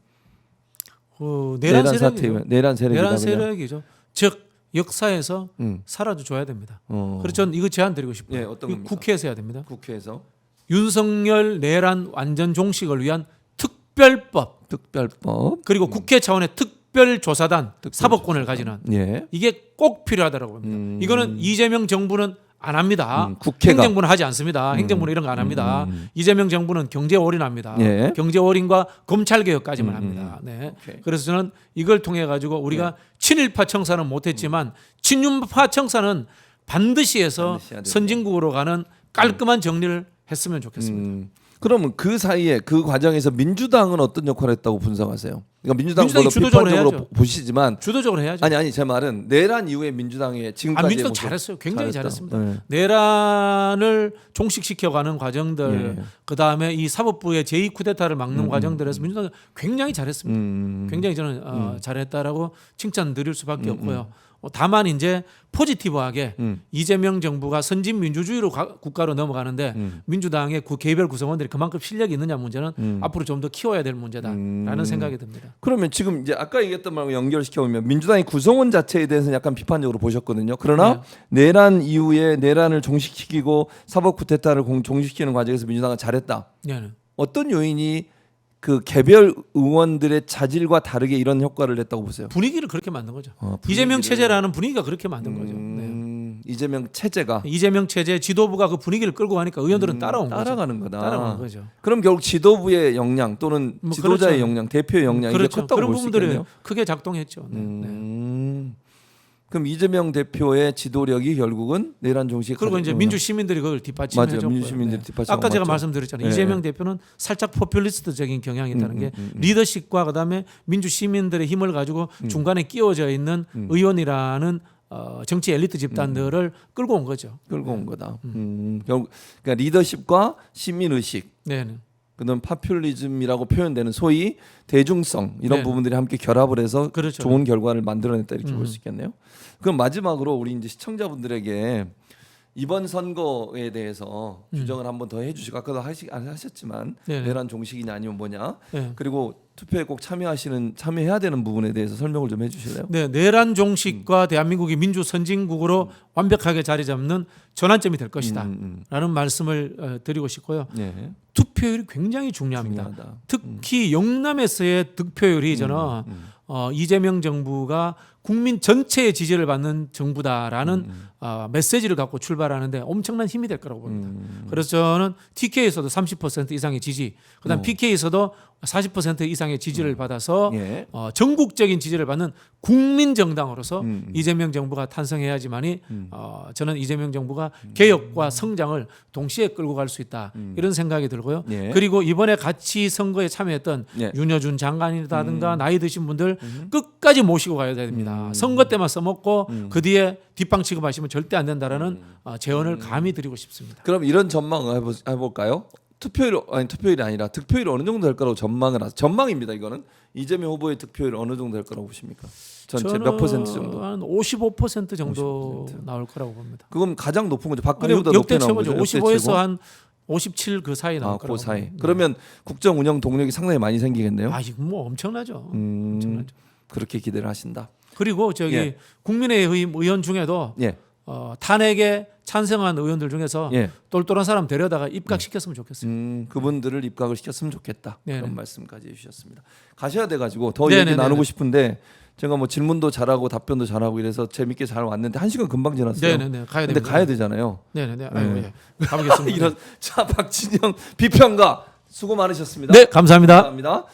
Speaker 1: 내란 사태, 내란
Speaker 2: 세력이죠. 즉 역사에서 사라져 줘야 됩니다. 그래서 저는 이거 제안 드리고 싶어요.
Speaker 1: 네, 어떤 겁니까?
Speaker 2: 국회에서 해야 됩니다.
Speaker 1: 국회에서
Speaker 2: 윤석열 내란 완전 종식을 위한 특별법 그리고 국회 차원의 특별조사단 사법권을 가지는 이게 꼭 필요하다고 봅니다. 이거는 이재명 정부는 안 합니다.
Speaker 1: 국회가.
Speaker 2: 행정부는 하지 않습니다. 행정부는 이런 거 안 합니다. 이재명 정부는 경제 올인합니다. 경제 올인과 검찰 개혁까지만 합니다. 네. 그래서 저는 이걸 통해 가지고 우리가 친일파 청산은 못했지만 친윤파 청산은 반드시 해서 선진국으로 가는 깔끔한 정리를 했으면 좋겠습니다.
Speaker 1: 그러면 그 사이에 그 과정에서 민주당은 어떤 역할을 했다고 분석하세요? 그러니까
Speaker 2: 민주당이 주도적으로
Speaker 1: 비판적으로 보시지만
Speaker 2: 주도적으로 해야죠.
Speaker 1: 아니 제 말은 내란 이후에 민주당의 지금까지
Speaker 2: 민주당 잘했어요. 굉장히 잘했습니다. 내란을 종식시켜가는 과정들, 그 다음에 이 사법부의 제2 쿠데타를 막는 과정들에서 민주당이 굉장히 잘했습니다. 굉장히 저는 잘했다라고 칭찬드릴 수밖에 없고요. 다만 이제 포지티브하게 이재명 정부가 선진 민주주의로 국가로 넘어가는데 민주당의 개별 구성원들이 그만큼 실력이 있느냐 문제는 앞으로 좀 더 키워야 될 문제다라는 생각이 듭니다.
Speaker 1: 그러면 지금 이제 아까 얘기했던 말과 연결시켜 보면 민주당의 구성원 자체에 대해서는 약간 비판적으로 보셨거든요. 그러나 내란 이후에 내란을 종식시키고 사법 쿠데타를 종식시키는 과정에서 민주당은 잘했다. 어떤 요인이 그 개별 의원들의 자질과 다르게 이런 효과를 냈다고 보세요?
Speaker 2: 분위기를 그렇게 만든 거죠. 이재명 체제라는 분위기가 그렇게 만든 거죠.
Speaker 1: 이재명 체제가
Speaker 2: 이재명 체제 지도부가 그 분위기를 끌고 가니까 의원들은
Speaker 1: 따라가는 거다.
Speaker 2: 따라가는 거죠.
Speaker 1: 그럼 결국 지도부의 역량 또는 지도자의 역량, 대표의 역량이 이게 컸다고
Speaker 2: 그런
Speaker 1: 볼 수
Speaker 2: 부분들이
Speaker 1: 있겠네요.
Speaker 2: 크게 작동했죠.
Speaker 1: 그럼 이재명 대표의 지도력이 결국은 내란 종식
Speaker 2: 그리고 이제 민주 시민들이 그걸 뒷받침해줬고요.
Speaker 1: 민주 시민들이 뒷받침.
Speaker 2: 아까 제가 말씀드렸잖아요. 이재명 대표는 살짝 포퓰리스트적인 경향이 있다는 게 리더십과 그다음에 민주 시민들의 힘을 가지고 중간에 끼워져 있는 의원이라는 정치 엘리트 집단들을 끌고 온 거죠.
Speaker 1: 끌고 온 거다. 결국 그러니까 리더십과 시민 의식. 그다음 파퓰리즘이라고 표현되는 소위 대중성 이런 부분들이 함께 결합을 해서 좋은 결과를 만들어냈다 이렇게 볼 수 있겠네요. 그럼 마지막으로 우리 이제 시청자분들에게 이번 선거에 대해서 규정을 한번 더 해주시고 아까도 하셨지만 내란 종식이냐 아니면 뭐냐 그리고 투표에 꼭 참여해야 되는 부분에 대해서 설명을 좀 해주실래요?
Speaker 2: 내란 종식과 대한민국이 민주 선진국으로 완벽하게 자리 잡는 전환점이 될 것이다라는 말씀을 드리고 싶고요. 투표율이 굉장히 중요합니다. 특히 영남에서의 득표율이 저는 이재명 정부가 국민 전체의 지지를 받는 정부다라는 메시지를 갖고 출발하는데 엄청난 힘이 될 거라고 봅니다. 그래서 저는 TK에서도 30% 이상의 지지, 그다음 PK에서도 40% 이상의 지지를 받아서
Speaker 1: 예.
Speaker 2: 전국적인 지지를 받는 국민 정당으로서 이재명 정부가 탄생해야지만이 저는 이재명 정부가 개혁과 성장을 동시에 끌고 갈 수 있다 이런 생각이 들고요.
Speaker 1: 예.
Speaker 2: 그리고 이번에 같이 선거에 참여했던
Speaker 1: 예.
Speaker 2: 윤여준 장관이라든가 나이 드신 분들 끝까지 모시고 가야 됩니다. 선거 때만 써먹고 그 뒤에 뒷방 취급하시면 절대 안 된다라는 제언을 감히 드리고 싶습니다.
Speaker 1: 그럼 이런 전망을 해볼까요? 투표율이 아니라 득표율이 어느 정도 될 거라고 전망을 하세요. 전망입니다. 이거는 이재명 후보의 득표율 어느 정도 될 거라고 보십니까? 전체 몇 퍼센트 정도?
Speaker 2: 한 55% 정도
Speaker 1: 55%.
Speaker 2: 나올 거라고 봅니다.
Speaker 1: 그건 가장 높은 거죠. 박근혜보다
Speaker 2: 역대
Speaker 1: 높게 나온
Speaker 2: 최고죠.
Speaker 1: 거죠.
Speaker 2: 55에서 한 57 그 사이 나올 거라고.
Speaker 1: 그 사이.
Speaker 2: 봅니다.
Speaker 1: 그러면 국정 운영 동력이 상당히 많이 생기겠네요.
Speaker 2: 아, 이거 뭐 엄청나죠. 엄청나죠.
Speaker 1: 그렇게 기대를 하신다.
Speaker 2: 그리고 저기
Speaker 1: 예.
Speaker 2: 국민의힘 의원 중에도
Speaker 1: 예.
Speaker 2: 탄핵에 찬성한 의원들 중에서
Speaker 1: 예.
Speaker 2: 똘똘한 사람 데려다가 입각시켰으면 좋겠어요.
Speaker 1: 그분들을 입각을 시켰으면 좋겠다.
Speaker 2: 네네.
Speaker 1: 그런 말씀까지 해주셨습니다. 가셔야 돼가지고 더
Speaker 2: 네네네네.
Speaker 1: 얘기 나누고 싶은데 제가 뭐 질문도 잘하고 답변도 잘하고 이래서 재밌게 잘 왔는데 1시간 금방 지났어요.
Speaker 2: 네네네. 가야
Speaker 1: 근데
Speaker 2: 됩니다.
Speaker 1: 가야 되잖아요.
Speaker 2: 네네네. 아이고, 예. 가보겠습니다.
Speaker 1: 이런 자 박진영 비평가 수고 많으셨습니다.
Speaker 2: 네, 감사합니다.
Speaker 1: 감사합니다.